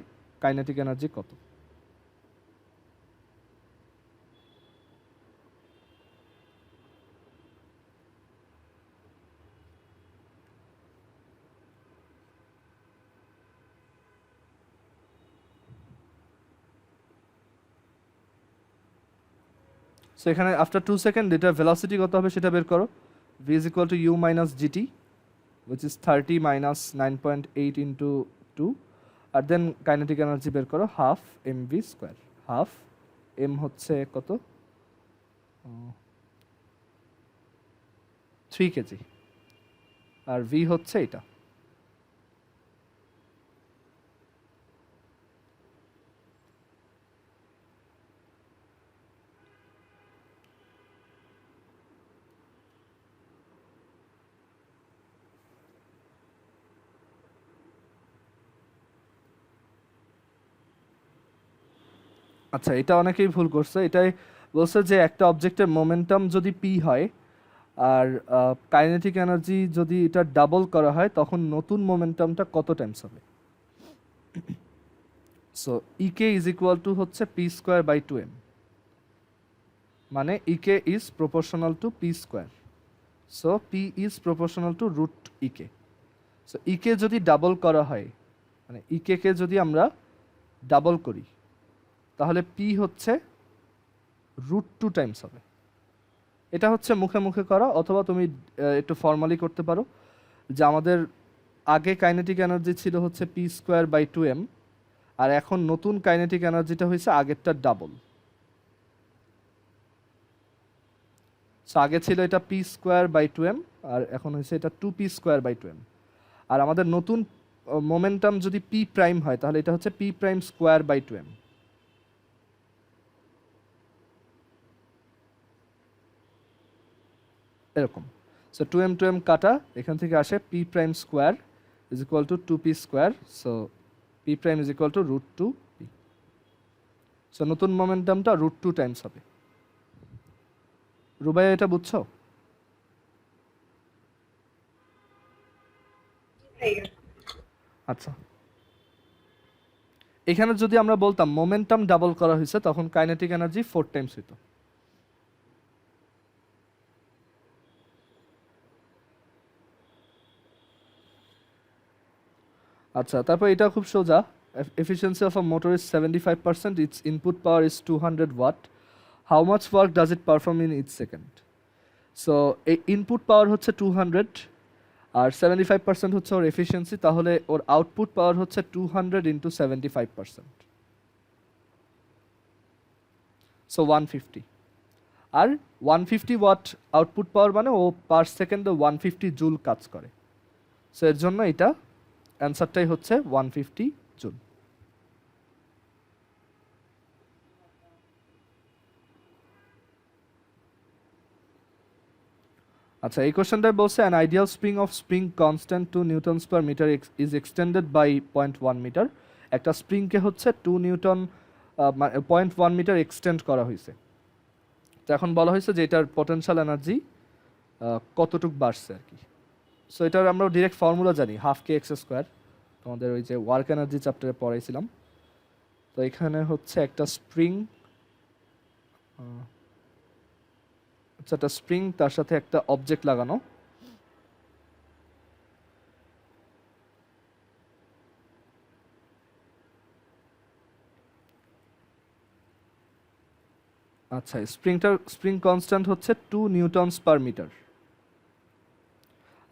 কাইনেটিক এনার্জি কত? সো এখানে আফটার 2 সেকেন্ড এটার ভেলোসিটি কত হবে সেটা বের করো। v is equal to u minus gt, which is 30 minus 9.8 into 2, R then kinetic energy বের করো half mv square. Half m হচ্ছে কত, 3 কেজি, আর v হচ্ছে এটা। আচ্ছা, এটা অনেকেই ভুল করছে। এটাই বলছে যে একটা অবজেক্টের মোমেন্টাম যদি p হয় আর কাইনেটিক এনার্জি যদি এটা ডাবল করা হয়, তখন নতুন মোমেন্টামটা কত টাইমস হবে। So EK is equal to হচ্ছে পি স্কোয়ার বাই 2m, মানে EK is proportional to P square, so P is proportional to root EK. So EK যদি ডাবল করা হয়, মানে ইকে কে যদি আমরা ডাবল করি, তাহলে পি হচ্ছে √2 টাইমস হবে। এটা হচ্ছে মুখে মুখে করা, অথবা তুমি একটু ফর্মালি করতে পারো যে আমাদের আগে কাইনেটিক এনার্জি ছিল হচ্ছে পি স্কোয়ার বাই 2m, আর এখন নতুন কাইনেটিক এনার্জিটা হয়েছে আগেরটার ডাবল। সো আগে ছিল এটা পি স্কোয়ার বাই 2m, আর এখন হয়েছে এটা 2p স্কোয়ার বাই 2m। আর আমাদের নতুন মোমেন্টাম যদি পি প্রাইম হয়, তাহলে এটা হচ্ছে P prime square by 2m, এরকম। সো 2m কাটা, এখান থেকে আসে P prime square is equal two 2p square, so P prime is equal two √2p। So নতুন মোমেন্টামটা √2 টাইমস হবে। রুবাইয়া, এটা বুঝছো? আচ্ছা, এখানে যদি আমরা বলতাম মোমেন্টাম ডাবল করা হয়েছে, তখন কাইনেটিক এনার্জি 4 টাইমস হইতো। আচ্ছা, তারপর এটা খুব সোজা। Efficiency of a motor is 75%, its input power is 200 watt, how much work does it perform in each second? So এই ইনপুট পাওয়ার হচ্ছে 200 আর 75% হচ্ছে ওর এফিসিয়েন্সি, তাহলে ওর আউটপুট পাওয়ার হচ্ছে 200 ইন্টু 75%, সো 150। আর 150 ওয়াট আউটপুট পাওয়ার মানে ও পার সেকেন্ডে 150 জুল কাজ করে। সো এর জন্য এটা অ্যান্সারটাই হচ্ছে 150 জুল। আচ্ছা, এই কোশ্চেনটায় বলছে an ideal spring of spring constant 2 newtons per metre is extended by 0.1 metre. একটা স্প্রিংকে হচ্ছে 2 নিউটন 0.1 মিটার এক্সটেন্ড করা হয়েছে। তো এখন বলা হয়েছে যে এটার পটেনশিয়াল এনার্জি কতটুক বাড়ছে আর কি। সো এটার আমরা ডিরেক্ট ফর্মুলা জানি, হাফ কে এক্স স্কোয়ার, তোমাদের ওই যে ওয়ার্ক এনার্জি চ্যাপ্টারে পড়াইছিলাম। তো এখানে হচ্ছে একটা স্প্রিং হচ্ছে একটা স্প্রিং, তার সাথে একটা অবজেক্ট লাগানো। আচ্ছা, স্প্রিং কনস্ট্যান্ট হচ্ছে 2 নিউটনস পার মিটার,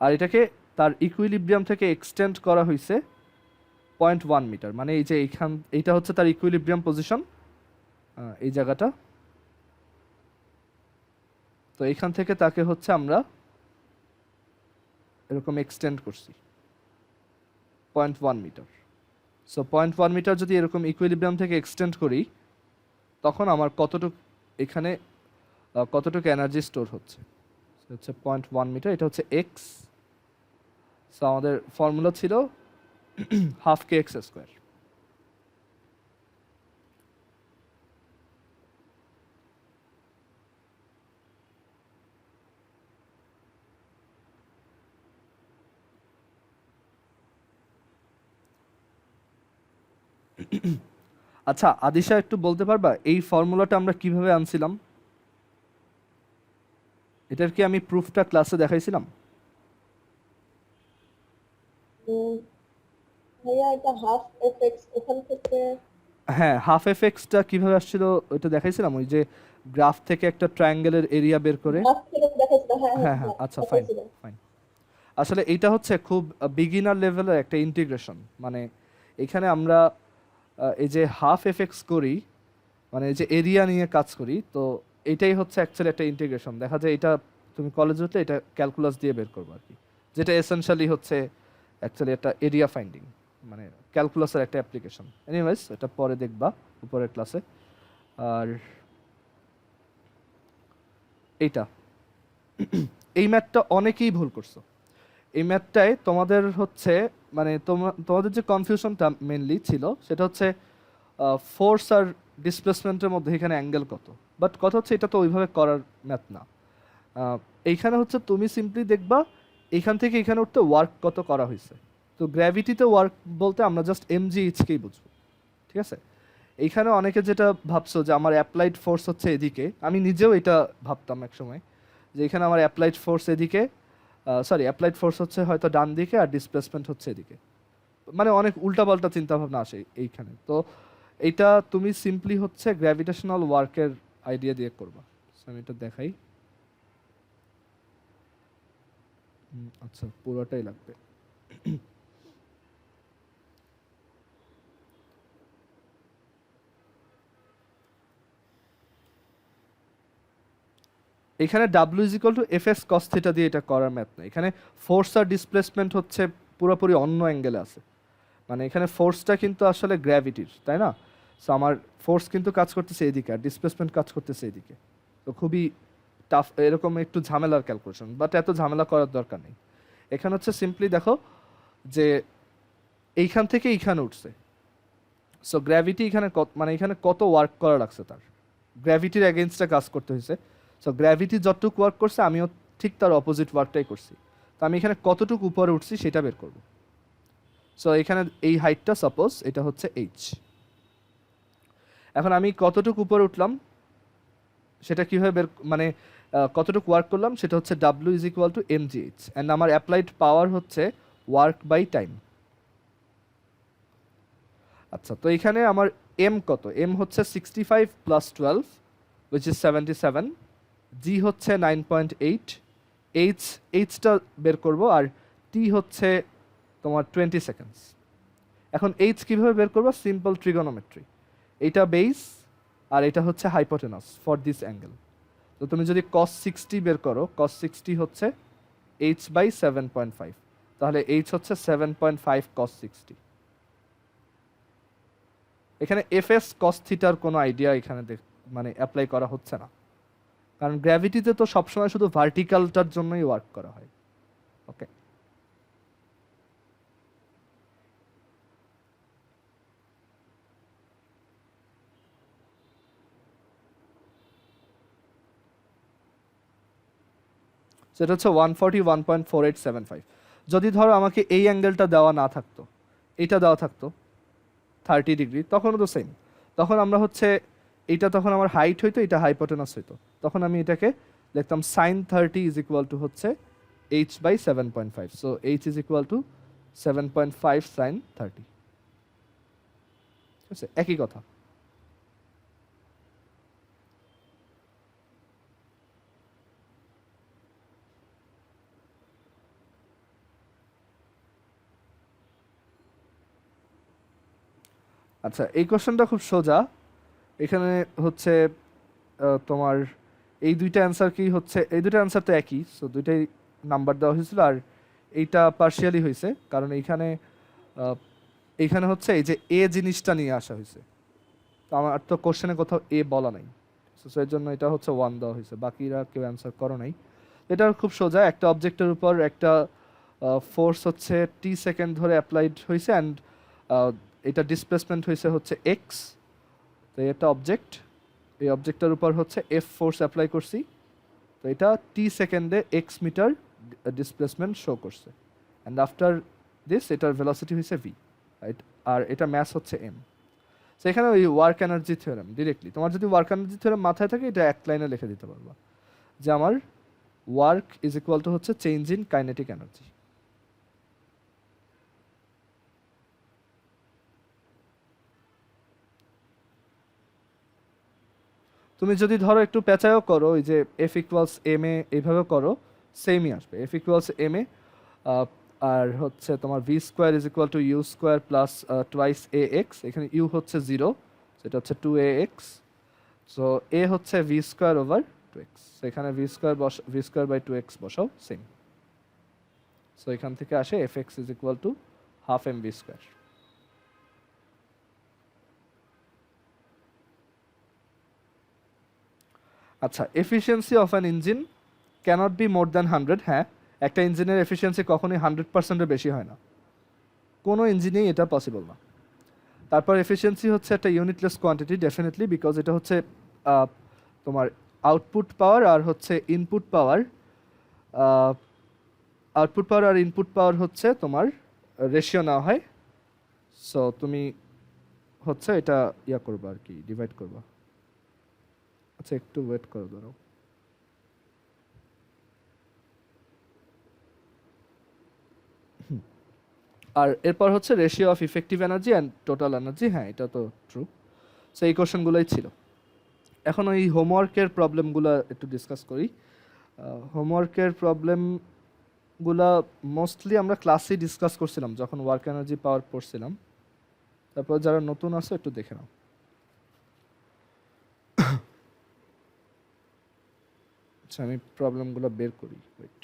আর এটাকে তার ইকুইলিব্রিয়াম থেকে এক্সটেন্ড করা হয়েছে 0.1 মিটার। মানে এই যে এইটা হচ্ছে তার ইকুইলিব্রিয়াম পজিশন, এই জায়গাটা। তো এইখান থেকে তাকে হচ্ছে আমরা এরকম এক্সটেন্ড করছি 0.1 মিটার। সো 0.1 মিটার যদি এরকম ইকুইলিব্রিয়াম থেকে এক্সটেন্ড করি, তখন আমার এখানে কতটুকু এনার্জি স্টোর হচ্ছে, হচ্ছে 0.1 মিটার। এটা হচ্ছে এক্স। সো আমাদের ফর্মুলা ছিল হাফ কে এক্স স্কোয়ার। আচ্ছা আদিশা, একটু বলতে পারবা এই ফর্মুলাটা আমরা কিভাবে আনছিলাম? এটার কি আমি প্রুফটা ক্লাসে দেখাইছিলাম? ভাইয়া এটা হাফ এফএক্স ওখান থেকে। হ্যাঁ, হাফ এফএক্সটা কিভাবে আসছিল ওইটা দেখাইছিলাম, ওই যে গ্রাফ থেকে একটা ট্রায়াঙ্গেলের এরিয়া বের করে। হাফ থেকে দেখাইছিল, হ্যাঁ হ্যাঁ হ্যাঁ হ্যাঁ, হ্যাঁ আচ্ছা ফাইন দেখাইছিল। ফাইন। আসলে এইটা হচ্ছে খুব বিগিনার লেভেলের একটা ইন্টিগ্রেশন। মানে এখানে আমরা এই যে হাফ এফএক্স করি, মানে এই যে এরিয়া নিয়ে কাজ করি, তো এটাই হচ্ছে অ্যাকচুয়ালি একটা ইন্টিগ্রেশন। দেখা যায় এটা তুমি কলেজে উঠলে এটা ক্যালকুলাস দিয়ে বের করবো আর কি, যেটা এসেনশিয়ালি হচ্ছে অ্যাকচুয়ালি একটা এরিয়া ফাইন্ডিং, মানে ক্যালকুলাসের একটা অ্যাপ্লিকেশন। এনিওয়েজ, এটা পরে দেখবা উপরের ক্লাসে। আর এইটা এই ম্যাথটা অনেকেই ভুল করছো। এই ম্যাথটায় তোমাদের হচ্ছে মানে তোমাদের যে কনফিউশনটা মেনলি ছিল সেটা হচ্ছে ফোর্স আর ডিসপ্লেসমেন্টের মধ্যে এখানে অ্যাঙ্গেল কত। বাট কথা হচ্ছে এটা তো ওইভাবে করার ম্যাথ না। এইখানে হচ্ছে তুমি সিম্পলি দেখবা এইখান থেকে এখানে উঠতে ওয়ার্ক কত করা হয়েছে। তো গ্র্যাভিটিতে ওয়ার্ক বলতে আমরা জাস্ট mgh-কেই বুঝবো, ঠিক আছে? এইখানে অনেকে যেটা ভাবছো যে আমার অ্যাপ্লাইড ফোর্স হচ্ছে এদিকে, আমি নিজেও এটা ভাবতাম এক সময় যে এখানে আমার অ্যাপ্লাইড ফোর্স এদিকে, অ্যাপ্লাইড ফোর্স হচ্ছে হয়তো ডান দিকে আর ডিসপ্লেসমেন্ট হচ্ছে এদিকে। মানে অনেক উল্টাপাল্টা চিন্তা ভাবনা আসে এইখানে। তো এইটা তুমি সিম্পলি হচ্ছে গ্র্যাভিটেশনাল ওয়ার্কের আইডিয়া দিয়ে করবা। So, আমি এটা দেখাই। আচ্ছা, পুরোটাই লাগবে। এখানে W is equal two F S cos theta দিয়ে এটা করার ম্যাথ না। এখানে ফোর্স আর ডিসপ্লেসমেন্ট হচ্ছে পুরোপুরি অন্য অ্যাঙ্গেলে আছে। মানে এখানে ফোর্সটা কিন্তু আসলে গ্র্যাভিটির, তাই না? সো আমার ফোর্স কিন্তু কাজ করতেছে এদিকে আর ডিসপ্লেসমেন্ট কাজ করতেছে এদিকে। তো খুবই টাফ, এরকম একটু ঝামেলার ক্যালকুলেশন, বাট এত ঝামেলা করার দরকার নেই। এখানে হচ্ছে সিম্পলি দেখো যে এইখান থেকে এইখানে উঠছে। সো গ্র্যাভিটি এখানে মানে এখানে কত ওয়ার্ক করা লাগছে, তার গ্র্যাভিটির এগেনস্টে কাজ করতে হয়েছে। সো গ্র্যাভিটি যতটুকু ওয়ার্ক করছে আমিও ঠিক তার অপোজিট ওয়ার্কটাই করছি। তো আমি এখানে কতটুকু উপরে উঠছি সেটা বের করব। সো এখানে এই হাইটটা সাপোজ এটা হচ্ছে এইচ। এখন আমি কতটুকু উপরে উঠলাম সেটা কীভাবে মানে কতটুকু ওয়ার্ক করলাম সেটা হচ্ছে W is equal two mgh, and আমার অ্যাপ্লাইড পাওয়ার হচ্ছে ওয়ার্ক বাই টাইম। আচ্ছা, তো এখানে আমার এম কত? এম হচ্ছে 65 প্লাস 12 উইচ ইজ 77, জি হচ্ছে 9.8, এইচটা বের করব, আর টি হচ্ছে তোমার 20 সেকেন্ডস। এখন এইচ কীভাবে বের করবো? Simple trigonometry. এইটা বেস আর এটা হচ্ছে হাইপোটেনাস ফর দিস অ্যাঙ্গেল। তো তুমি যদি cos 60 বের করো, cos 60 হচ্ছে এইচ বাই 7.5, তাহলে এইচ হচ্ছে 7.5 cos 60। এখানে এফএস কস থিটার কোনো আইডিয়া এখানে মানে অ্যাপ্লাই করা হচ্ছে না, কারণ গ্র্যাভিটিতে তো সবসময় শুধু ভার্টিক্যালটার জন্যই ওয়ার্ক করা হয়। ওকে, সেটা হচ্ছে 141.4875। যদি ধরো আমাকে এই অ্যাঙ্গেলটা দেওয়া না থাকতো, এটা দেওয়া থাকতো 30 ডিগ্রি, তখনও তো সেম। তখন আমরা হচ্ছে এইটা তখন আমার হাইট হইতো, এটা হাইপোটেনাস হইতো, তখন আমি এটাকে লিখতাম সাইন 30 ইজ ইকুয়াল টু হচ্ছে H by 7.5, so H is equal to 7.5 sine 30, ঠিক আছে, একই কথা। আচ্ছা, এই কোশ্চেনটা খুব সোজা। এখানে হচ্ছে তোমার এই দুইটা অ্যান্সার কি হচ্ছে, এই দুইটা অ্যান্সার তো একই, সো দুইটাই নাম্বার দেওয়া হয়েছিল। আর এইটা পার্শিয়ালি হয়েছে কারণ এইখানে হচ্ছে এই যে এ জিনিসটা নিয়ে আসা হয়েছে, তো আমার তো কোশ্চেনে কোথাও এ বলা নাই, সো এর জন্য এটা হচ্ছে 1 দেওয়া হয়েছে, বাকিরা কেউ অ্যান্সার করো নাই। এটা খুব সোজা, একটা অবজেক্টের উপর একটা ফোর্স হচ্ছে টি সেকেন্ড ধরে অ্যাপ্লাইড হয়েছে অ্যান্ড এটা ডিসপ্লেসমেন্ট হয়েছে হচ্ছে এক্স। তো এটা অবজেক্ট, এই অবজেক্টের উপর হচ্ছে এফ ফোর্স অ্যাপ্লাই করছি, তো এটা টি সেকেন্ডে এক্স মিটার ডিসপ্লেসমেন্ট শো করছে, অ্যান্ড আফটার দিস এটার ভেলোসিটি হয়েছে ভি, রাইট, আর এটা ম্যাস হচ্ছে এম। সো এখানে ওই ওয়ার্ক এনার্জি থিওরেম ডিরেক্টলি, তোমার যদি ওয়ার্ক এনার্জি থিওরেম মাথায় থাকে এটা এক লাইনে লিখে দিতে পারবা যে আমার ওয়ার্ক ইজ ইকুয়াল টু হচ্ছে চেঞ্জ ইন কাইনেটিক এনার্জি। তুমি যদি ধরো একটু পেঁচায়ও করো, ওই যে এফ ইকুয়ালস এম এ এইভাবে করো, সেমই আসবে, এফ ইকুয়ালস এম এ, আর হচ্ছে তোমার V square is equal to U square plus twice A X, এখানে ইউ হচ্ছে 0, সেটা হচ্ছে 2ax, সো এ হচ্ছে ভি স্কোয়ার ওভার 2x, এখানে ভি স্কোয়ার বাই 2x বসাও, সেম। সো এখান থেকে আসে F X is equal to half M V square. আচ্ছা, efficiency of an engine cannot be more than 100, হ্যাঁ, একটা ইঞ্জিনের এফিসিয়েন্সি কখনোই 100%-এর বেশি হয় না, কোনো ইঞ্জিনেই এটা পসিবল না। তারপর এফিসিয়েন্সি হচ্ছে একটা ইউনিটলেস কোয়ান্টিটি ডেফিনেটলি, বিকজ এটা হচ্ছে তোমার আউটপুট পাওয়ার আর হচ্ছে ইনপুট পাওয়ার, আউটপুট পাওয়ার আর ইনপুট পাওয়ার হচ্ছে তোমার রেশিও নেওয়া হয়, সো তুমি হচ্ছে এটা ইয়া করবা আর কি, ডিভাইড করবা। আচ্ছা, একটু ওয়েট করো, দাঁড়াও। আর এরপর হচ্ছে ratio of effective energy and total energy, হ্যাঁ এটা তো ট্রু। সো এই কোশ্চেনগুলোই ছিল। এখন ওই হোমওয়ার্কের প্রবলেমগুলো একটু ডিসকাস করি। হোমওয়ার্কের প্রবলেমগুলো মোস্টলি আমরা ক্লাসেই ডিসকাস করছিলাম যখন ওয়ার্ক এনার্জি পাওয়ার পড়ছিলাম, তারপর যারা নতুন আছে একটু দেখে নাও। আচ্ছা, আমি প্রবলেমগুলো বের করি, ওয়েট।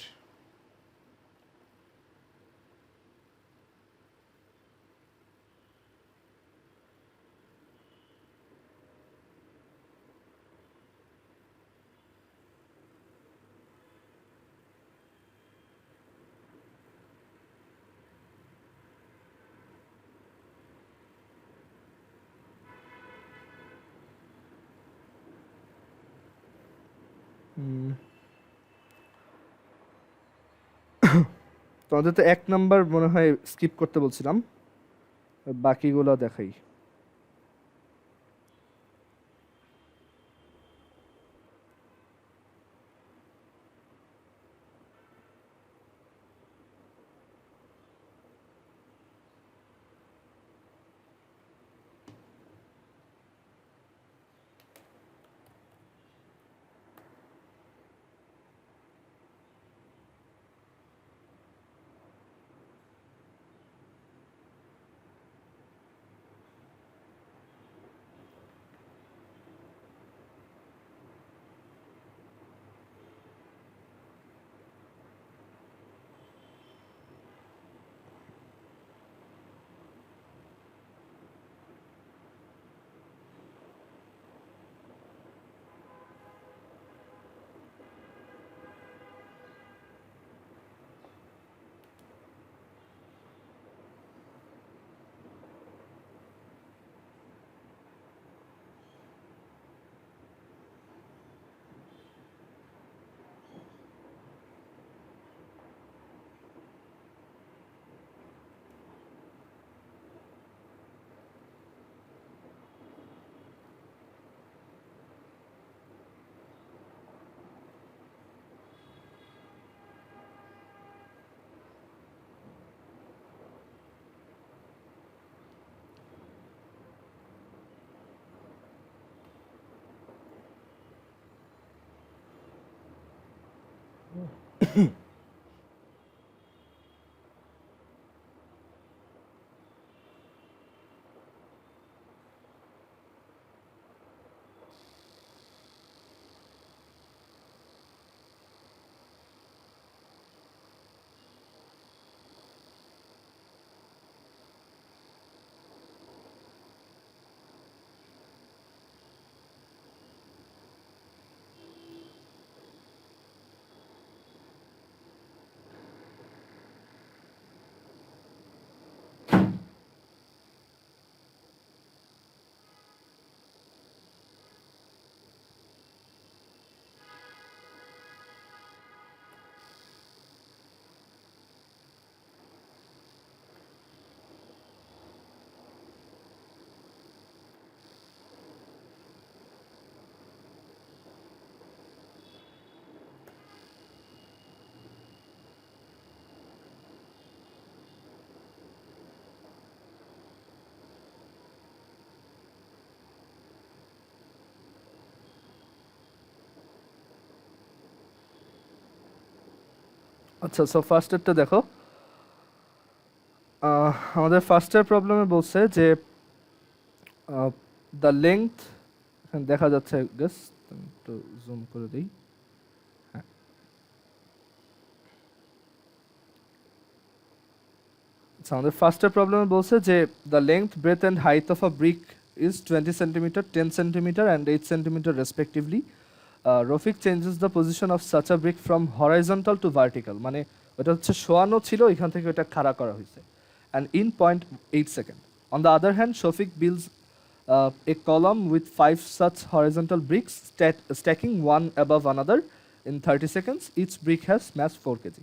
তোমাদের তো 1 নাম্বার মনে হয় স্কিপ করতে বলছিলাম, বাকিগুলো দেখাই। আচ্ছা, সো ফার্স্টেরটা দেখো। আমাদের ফার্স্টের প্রবলেমে বলছে যে দ্য লেংথ, এখানে দেখা যাচ্ছে গেস, একটু জুম করে দিই। হ্যাঁ, আচ্ছা, আমাদের ফার্স্টের প্রবলেমে বলছে যে the length, breadth and height of a brick is 20 centimetre, 10 centimetre and 8 centimetre respectively. Rafiq changes the position of such a brick from horizontal to vertical, মানে ওটা হচ্ছে শোয়ানো ছিল, এখান থেকে ওটা খাড়া করা হয়েছে, and in 0.8 second. On the other hand, Shofik builds a column with 5 such horizontal bricks stacking one above another in 30 seconds. Each brick has mass 4 kg.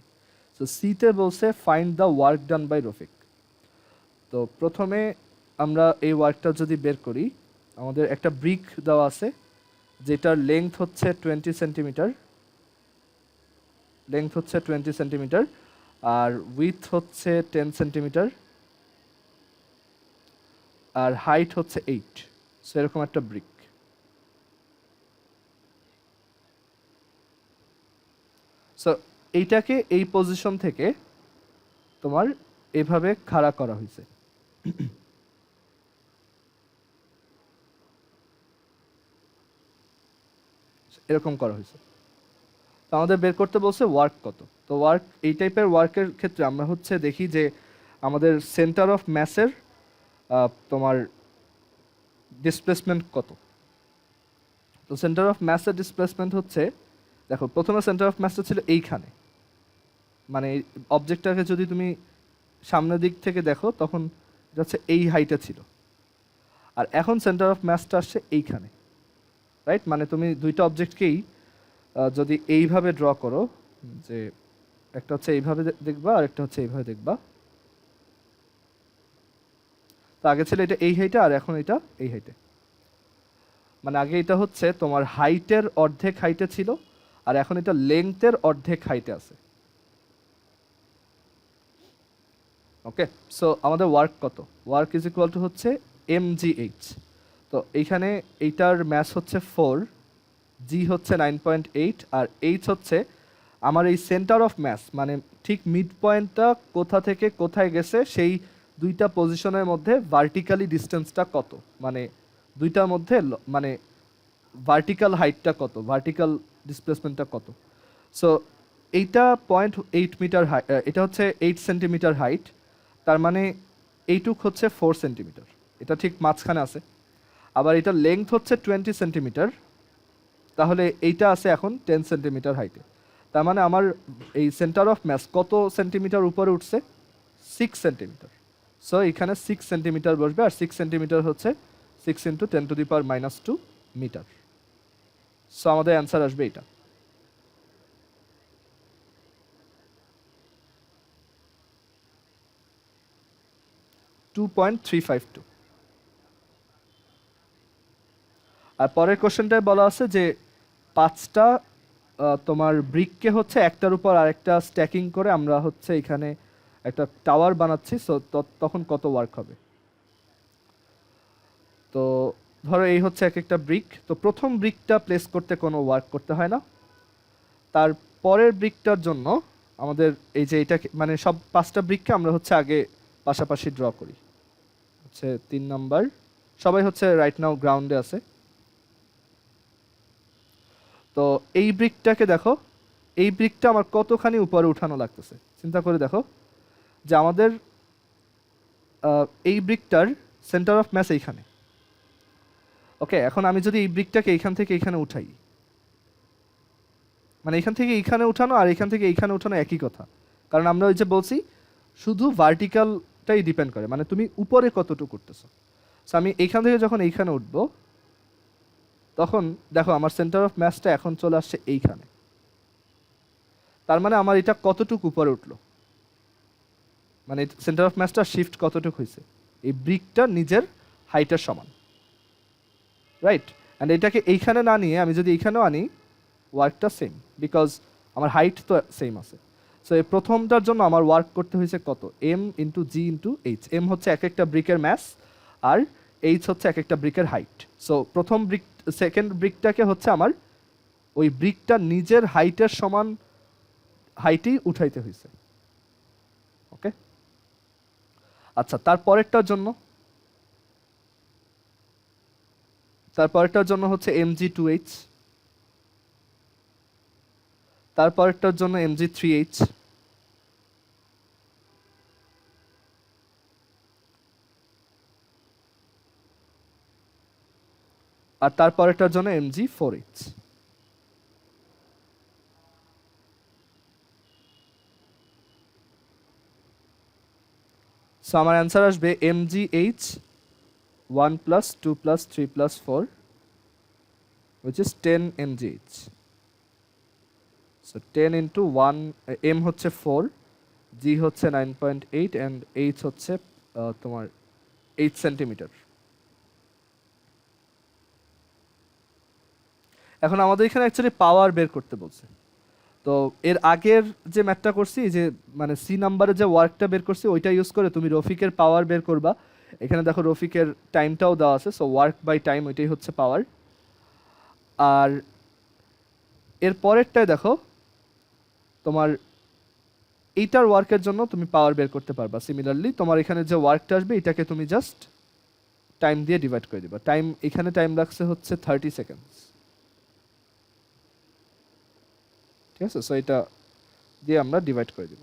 So C তে বলছে find the work done by Rofik. তো প্রথমে আমরা এই ওয়ার্কটা যদি বের করি, আমাদের একটা ব্রিক দেওয়া আছে যেটার লেংথ হচ্ছে 20 সেন্টিমিটার, আর উইথ হচ্ছে 10 সেন্টিমিটার, আর হাইট হচ্ছে 8। সো এরকম একটা ব্রিক। সো এইটাকে এই পজিশন থেকে তোমার এভাবে খাড়া করা হয়েছে। এরকম করা হয়েছে। তো আমাদের বের করতে বলছে ওয়ার্ক কত। তো ওয়ার্ক, এই টাইপের ওয়ার্কের ক্ষেত্রে আমরা হচ্ছে দেখি যে আমাদের সেন্টার অফ ম্যাসের তোমার ডিসপ্লেসমেন্ট কত। তো সেন্টার অফ ম্যাসের ডিসপ্লেসমেন্ট হচ্ছে, দেখো প্রথমে সেন্টার অফ ম্যাসটা ছিল এইখানে, মানে অবজেক্টটাকে যদি তুমি সামনের দিক থেকে দেখো তখন এটা হচ্ছে এই হাইটে ছিল, আর এখন সেন্টার অফ ম্যাসটা আসছে এইখানে, রাইট? মানে তুমি দুইটা অবজেক্টকেই যদি এইভাবে ড্র করো, যে একটা হচ্ছে এইভাবে দেখবা আর একটা হচ্ছে এইভাবে দেখবা, তো আগে ছিল এটা এই হাইটে আর এখন এটা এই হাইটে, মানে আগে এটা হচ্ছে তোমার হাইটের অর্ধেক হাইটে ছিল আর এখন এটা লেংথের অর্ধেক হাইটে আছে। ওকে, সো আমাদের ওয়ার্ক কত? ওয়ার্ক ইজ ইকুয়াল টু হচ্ছে mgh। তো এইখানে এইটার ম্যাস হচ্ছে 4, জি হচ্ছে 9.8, আর এইচ হচ্ছে আমার এই সেন্টার অফ ম্যাস, মানে ঠিক মিড পয়েন্টটা কোথা থেকে কোথায় গেছে সেই দুইটা পজিশনের মধ্যে ভার্টিক্যালি ডিস্টেন্সটা কত, মানে দুইটার মধ্যে মানে ভার্টিক্যাল হাইটটা কত, ভার্টিক্যাল ডিসপ্লেসমেন্টটা কত। সো এইটা 0.8 মিটার, এটা হচ্ছে 8 সেন্টিমিটার হাইট, তার মানে এইটুক হচ্ছে 4 সেন্টিমিটার, এটা ঠিক মাঝখানে আছে। আবার এটা লেংথ হচ্ছে 20 সেন্টিমিটার, তাহলে এইটা আছে এখন 10 সেন্টিমিটার হাইটে, তার মানে আমার এই সেন্টার অফ ম্যাস কত সেন্টিমিটার উপরে উঠছে? 6 সেন্টিমিটার। সো এখানে 6 সেন্টিমিটার বসবে, আর 6 সেন্টিমিটার হচ্ছে 6 ইন্টু 10⁻²মিটার। সো আমাদের অ্যান্সার আসবে এটা। (2.352). আর পরের কোশ্চেনটায় বলা আছে যে 5টা তোমার ব্রিককে হচ্ছে একটার উপর আরেকটা স্ট্যাকিং করে আমরা হচ্ছে এখানে একটা টাওয়ার বানাচ্ছি, সো তখন কত ওয়ার্ক হবে। তো ধরো এই হচ্ছে এক একটা ব্রিক, তো প্রথম ব্রিকটা প্লেস করতে কোনো ওয়ার্ক করতে হয় না, তার পরের ব্রিকটার জন্য আমাদের এই যে এটা মানে সব 5টা ব্রিককে আমরা হচ্ছে আগে পাশাপাশি ড্র করি। হচ্ছে 3 নাম্বার, সবাই হচ্ছে রাইট নাও গ্রাউন্ডে আছে। তো এই ব্রিকটাকে দেখো, এই ব্রিকটা আমার কতখানি উপরে উঠানো লাগতেছে চিন্তা করে দেখো, যে আমাদের এই ব্রিকটার সেন্টার অফ ম্যাস এইখানে। ওকে, এখন আমি যদি এই ব্রিকটাকে এইখান থেকে এইখানে উঠাই, মানে এখান থেকে এইখানে উঠানো আর এখান থেকে এইখানে উঠানো একই কথা, কারণ আমরা ওই যে বলছি শুধু ভার্টিক্যালটাই ডিপেন্ড করে, মানে তুমি উপরে কতটুকু করতেছো। সো আমি এইখান থেকে যখন এইখানে উঠবো তখন দেখো আমার সেন্টার অফ ম্যাসটা এখন চলে আসছে এইখানে। তার মানে আমার এটা কতটুকু উপরে উঠলো, মানে সেন্টার অফ ম্যাসটা শিফট কতটুকু হয়েছে, এই ব্রিকটা নিজের হাইটের সমান, রাইট? অ্যান্ড এটাকে এইখানে না নিয়ে আমি যদি এইখানেও আনি, ওয়ার্কটা সেম, বিকজ আমার হাইট তো সেম আছে। সো এই প্রথমটার জন্য আমার ওয়ার্ক করতে হয়েছে কত, এম ইন্টু জি ইন্টু এইচ। এম হচ্ছে এক একটা ব্রিকের ম্যাস, আর এইচ হচ্ছে এক একটা ব্রিকের হাইট। সো প্রথম ব্রিক, সেকেন্ড ব্রিকটাকে হচ্ছে আমার ওই ব্রিকটা নিজের হাইটের সমান হাইটেই উঠাইতে হয়েছে। ওকে, আচ্ছা তারপরেরটার জন্য হচ্ছে mg2h, তারপরেরটার জন্য mg3h, আর তারপরেরটার জন্য mg4h। সো আমার অ্যান্সার আসবে mgh 1 plus 2 plus 3 plus 4, which is 10 mgh. So 10 into 1, m হচ্ছে 4, g হচ্ছে 9.8 and h হচ্ছে তোমার 8 সেন্টিমিটার। এখন আমাদের এখানে অ্যাকচুয়ালি পাওয়ার বের করতে বলছে। তো এর আগের যে ম্যাথটা করছি, যে মানে সি নাম্বারে যে ওয়ার্কটা বের করছি ওইটা ইউজ করে তুমি রফিকের পাওয়ার বের করবা। এখানে দেখো রফিকের টাইমটাও দেওয়া আছে, সো ওয়ার্ক বাই টাইম ওইটাই হচ্ছে পাওয়ার। আর এর পরেরটায় দেখো তোমার এইটার ওয়ার্কের জন্য তুমি পাওয়ার বের করতে পারবা। সিমিলারলি তোমার এখানে যে ওয়ার্কটা আসবে এটাকে তুমি জাস্ট টাইম দিয়ে ডিভাইড করে দিবা। টাইম, এখানে টাইম লাগছে হচ্ছে 30 সেকেন্ডস, ঠিক আছে? সো এটা দিয়ে আমরা ডিভাইড করে দিব।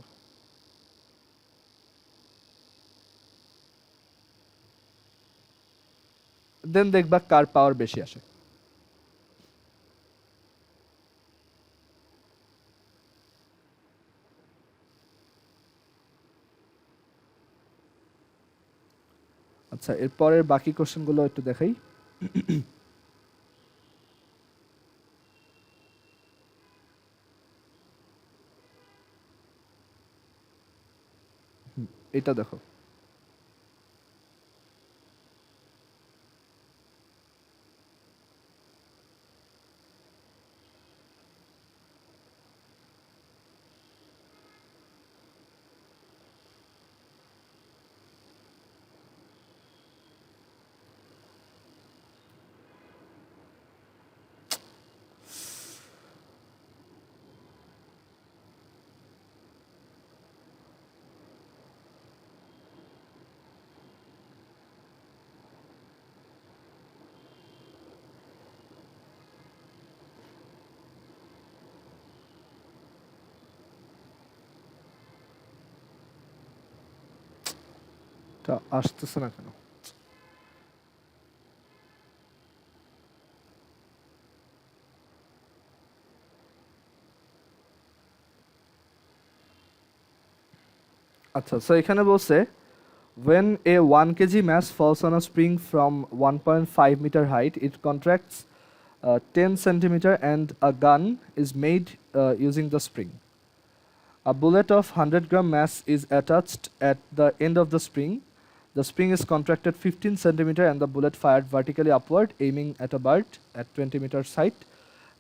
দেন দেখবা কার পাওয়ার বেশি আসে। আচ্ছা, এরপরের বাকি কোশ্চেনগুলো একটু দেখাই। এটা দেখো, এটা আসতেছে না কেন? আচ্ছা, সো এখানে বলছে when a 1 kg mass falls on a spring from 1.5 meter height, it contracts 10 centimeter and a gun is made using the spring. A bullet of 100 gram mass is attached at the end of the spring. The spring is contracted 15 centimeter and the bullet fired vertically upward, aiming at a bird at 20 meters height.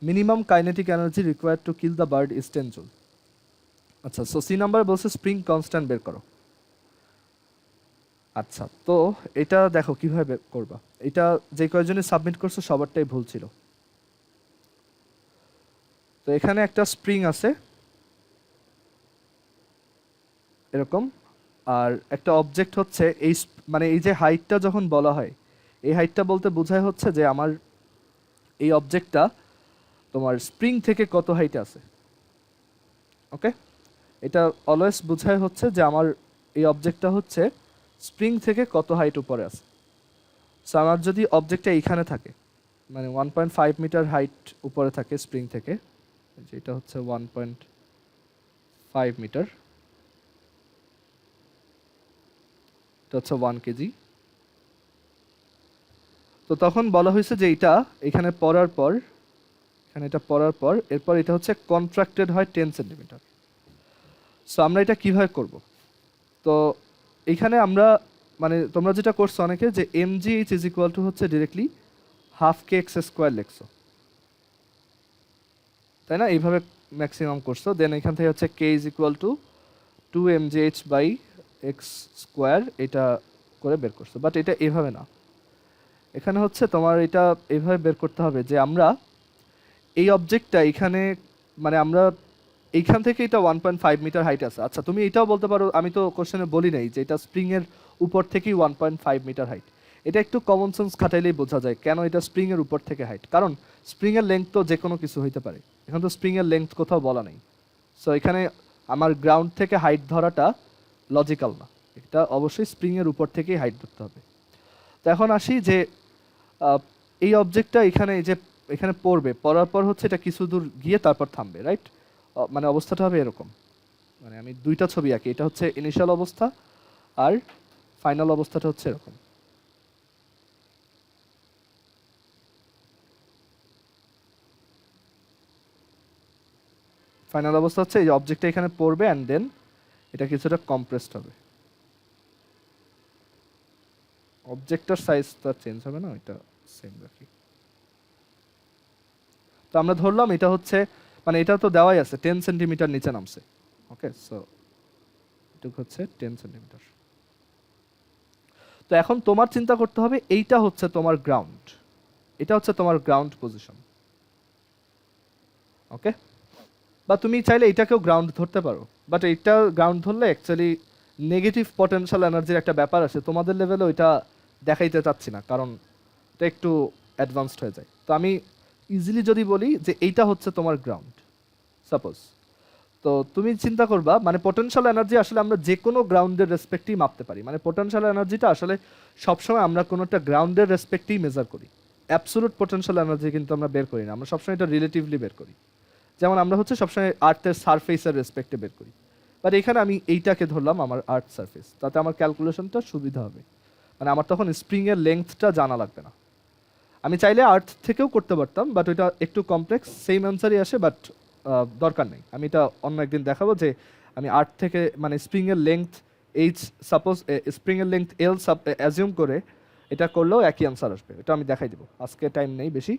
Minimum kinetic energy required to kill the bird is 10 joule. আচ্ছা, so C number বলছে spring constant বের করো। আচ্ছা, তো এটা দেখো কিভাবে করবা। এটা যে কয়জনে সাবমিট করছো সবারটাই ভুল ছিল। তো এখানে একটা স্প্রিং আছে এরকম, আর একটা অবজেক্ট হচ্ছে মানে এই যে হাইটটা যখন বলা হয়, এই হাইটটা বলতে বোঝায় হচ্ছে যে আমার এই অবজেক্টটা তোমার স্প্রিং থেকে কত হাইটে আছে। ওকে, এটা অলওয়েজ বোঝায় হচ্ছে যে আমার এই অবজেক্টটা হচ্ছে স্প্রিং থেকে কত হাইট উপরে আছে। সো আমার যদি অবজেক্টটা এইখানে থাকে, মানে 1.5 মিটার হাইট উপরে থাকে স্প্রিং থেকে, যেটা হচ্ছে 1.5 মিটার, এটা হচ্ছে 1 কেজি। তো তখন বলা হয়েছে যে এটা এখানে পড়ার পর, এখানে এটা পড়ার পর এরপর এটা হচ্ছে কন্ট্রাক্টেড হয় 10 সেন্টিমিটার। সো আমরা এটা কিভাবে করব? তো এইখানে আমরা মানে তোমরা যেটা করছো অনেকে যে mgh ইজ ইকুয়াল টু হচ্ছে directly half K X square লিখছো, তাই না? এইভাবে ম্যাক্সিমাম করছো, দেন এখান থেকে হচ্ছে কে ইজ ইকুয়াল টু 2mgh/x², এটা করে বের করছো। বাট এটা এভাবে না, এখানে হচ্ছে তোমার এটা এইভাবে বের করতে হবে যে আমরা এই অবজেক্টটা এখানে, মানে আমরা এইখান থেকে এটা 1.5 মিটার হাইট আছে। আচ্ছা তুমি এটাও বলতে পারো, আমি তো কোশ্চেনে বলি নাই যে এটা স্প্রিং এর উপর থেকেই 1.5 মিটার হাইট। এটা একটু কমন সেন্স খাটাইলেই বোঝা যায় কেন এটা স্প্রিং এর উপর থেকে হাইট, কারণ স্প্রিং এর লেন্থ তো যে কোনো কিছু হইতে পারে, এখন তো স্প্রিং এর লেন্থ কোথাও বলা নেই। সো এখানে আমার গ্রাউন্ড থেকে হাইট ধরাটা লজিক্যাল না, এটা অবশ্যই স্প্রিং এর উপর থেকেই হাইট ধরতে হবে। তো এখন আসি যে আহ, এই অবজেক্টটা এখানে এই যে এখানে পড়বে, পড়ার পর হচ্ছে এটা কিছু দূর গিয়ে তারপর থামবে, রাইট? মানে অবস্থাটা হবে এরকম, মানে আমি দুইটা ছবি আঁকি, এটা হচ্ছে ইনিশিয়াল অবস্থা আর ফাইনাল অবস্থাটা হচ্ছে এরকম। ফাইনাল অবস্থা হচ্ছে এই অবজেক্টটা এখানে পড়বে অ্যান্ড দেন এটা কিছুটা কম্প্রেসড হবে। অবজেক্টটার সাইজ তো আর চেঞ্জ হবে না, এটা সেম রাখি। তো আমরা ধরলাম এটা হচ্ছে, মানে এটা তো দেওয়াই আছে 10 সেন্টিমিটার নিচে নামছে। ওকে, সো এটুকু হচ্ছে 10 সেন্টিমিটার। তো এখন তোমার চিন্তা করতে হবে এইটা হচ্ছে তোমার গ্রাউন্ড, এটা হচ্ছে তোমার গ্রাউন্ড পজিশন। ওকে, বা তুমি চাইলে এটাকেও গ্রাউন্ড ধরতে পারো, বাট এইটা গ্রাউন্ড ধরলে অ্যাকচুয়ালি নেগেটিভ পটেনশিয়াল এনার্জির একটা ব্যাপার আছে, তোমাদের লেভেলে ওইটা দেখাইতে চাচ্ছি না, কারণ এটা একটু অ্যাডভান্সড হয়ে যায়। তো আমি ইজিলি যদি বলি যে এইটা হচ্ছে তোমার গ্রাউন্ড সাপোজ, তো তুমি চিন্তা করবা মানে পোটেনশিয়াল এনার্জি আসলে আমরা যে কোনো গ্রাউন্ডের রেসপেক্টেই মাপতে পারি, মানে পোটেনশিয়াল এনার্জিটা আসলে সবসময় আমরা কোনো একটা গ্রাউন্ডের রেসপেক্টেই মেজার করি। অ্যাবসোলুট পোটেনশিয়াল এনার্জি কিন্তু আমরা বের করি না, আমরা সবসময় এটা রিলেটিভলি বের করি। যেমন আমরা হচ্ছে সবসময় আর্থের সারফেসের রেসপেক্টে বের করি, বাট এখানে আমি এইটাকে ধরলাম আমার আর্থ সারফেস, তাতে আমার ক্যালকুলেশনটা সুবিধা হবে, মানে আমার তখন স্প্রিংয়ের লেংথটা জানা লাগবে না। আমি চাইলে আর্থ থেকেও করতে পারতাম, বাট ওইটা একটু কমপ্লেক্স, সেম অ্যান্সারই আসে, বাট দরকার নেই। আমি এটা অন্য একদিন দেখাবো যে আমি আর্থ থেকে মানে স্প্রিংয়ের লেংথ এইচ, সাপোজ স্প্রিংয়ের লেংথ এল অ্যাজিউম করে এটা করলেও একই অ্যান্সার আসবে, এটা আমি দেখাই দেবো, আজকে টাইম নেই বেশি।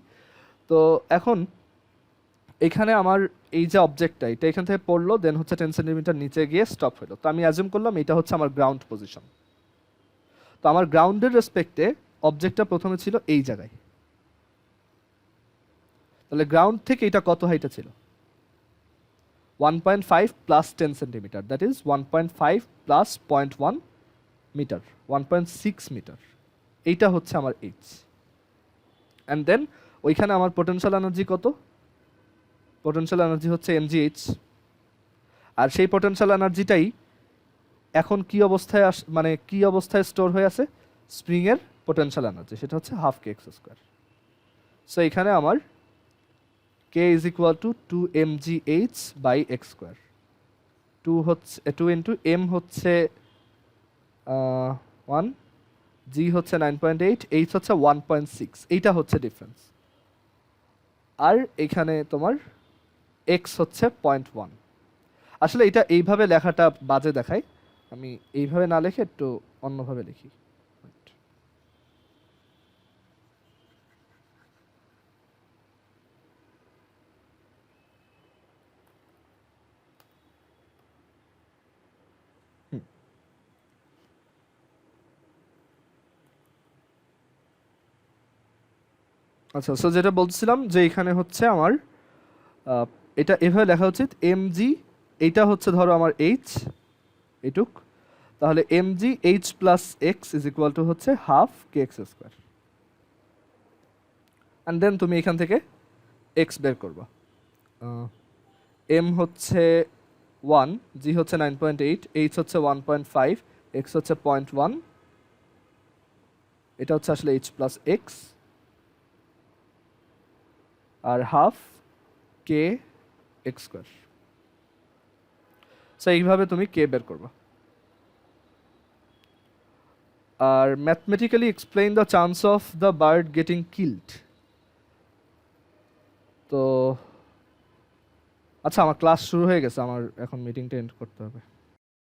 তো এখন এখানে আমার এই যে অবজেক্টটা এটা এখান থেকে পড়লো, দেন হচ্ছে 10 সেন্টিমিটার নিচে গিয়ে স্টপ হলো, তো আমি অ্যাজিউম করলাম এটা হচ্ছে আমার গ্রাউন্ড পজিশন। তো আমার গ্রাউন্ডের রেসপেক্টে অবজেক্টটা প্রথমে ছিল এই জায়গায়, তাহলে গ্রাউন্ড থেকে এটা কত হাইটে ছিল? 1.5 plus 10 centimetre, that is 1.5 plus 0.1 metre, 1.6 metre. এইটা হচ্ছে আমার এইচ। অ্যান্ড দেন ওইখানে আমার পোটেনশিয়াল এনার্জি কত? পোটেনশিয়াল এনার্জি হচ্ছে mgh, আর সেই পোটেনশিয়াল এনার্জিটাই এখন কি অবস্থায় মানে কি অবস্থায় স্টোর হয়ে আছে? স্প্রিং এর পোটেনশিয়াল এনার্জি, সেটা হচ্ছে half K X square. So এখানে আমার K is equal to 2mgh/x²। 2 into M হচ্ছে 1, জি হচ্ছে 9.8, এইচ হচ্ছে 1.6, এইটা হচ্ছে ডিফারেন্স। আর এখানে তোমার এক্স হচ্ছে 0.1। আসলে এটা এইভাবে লেখাটা বাজে দেখায়, আমি এইভাবে না লিখে একটু অন্যভাবে লিখি। আচ্ছা, সো যেটা বলছিলাম যে এখানে হচ্ছে আমার এটা এভাবে লেখা উচিত mg, এইটা হচ্ছে ধরো আমার h, এটুক, তাহলে mg h plus X is equal to হচ্ছে half K X square. And then তুমি এখান থেকে এক্স বের করবা। এম হচ্ছে 1, জি হচ্ছে 9.8, এইচ হচ্ছে 1.5, এক্স হচ্ছে 0.1, এটা হচ্ছে আসলে এইচ প্লাস এক্স, আর half K X square. So এইভাবে তুমি কে বের করবা। আর mathematically explain the chance of the bird getting killed. তো আচ্ছা, আমার ক্লাস শুরু হয়ে গেছে, আমার এখন মিটিংটা এন্ড করতে হবে।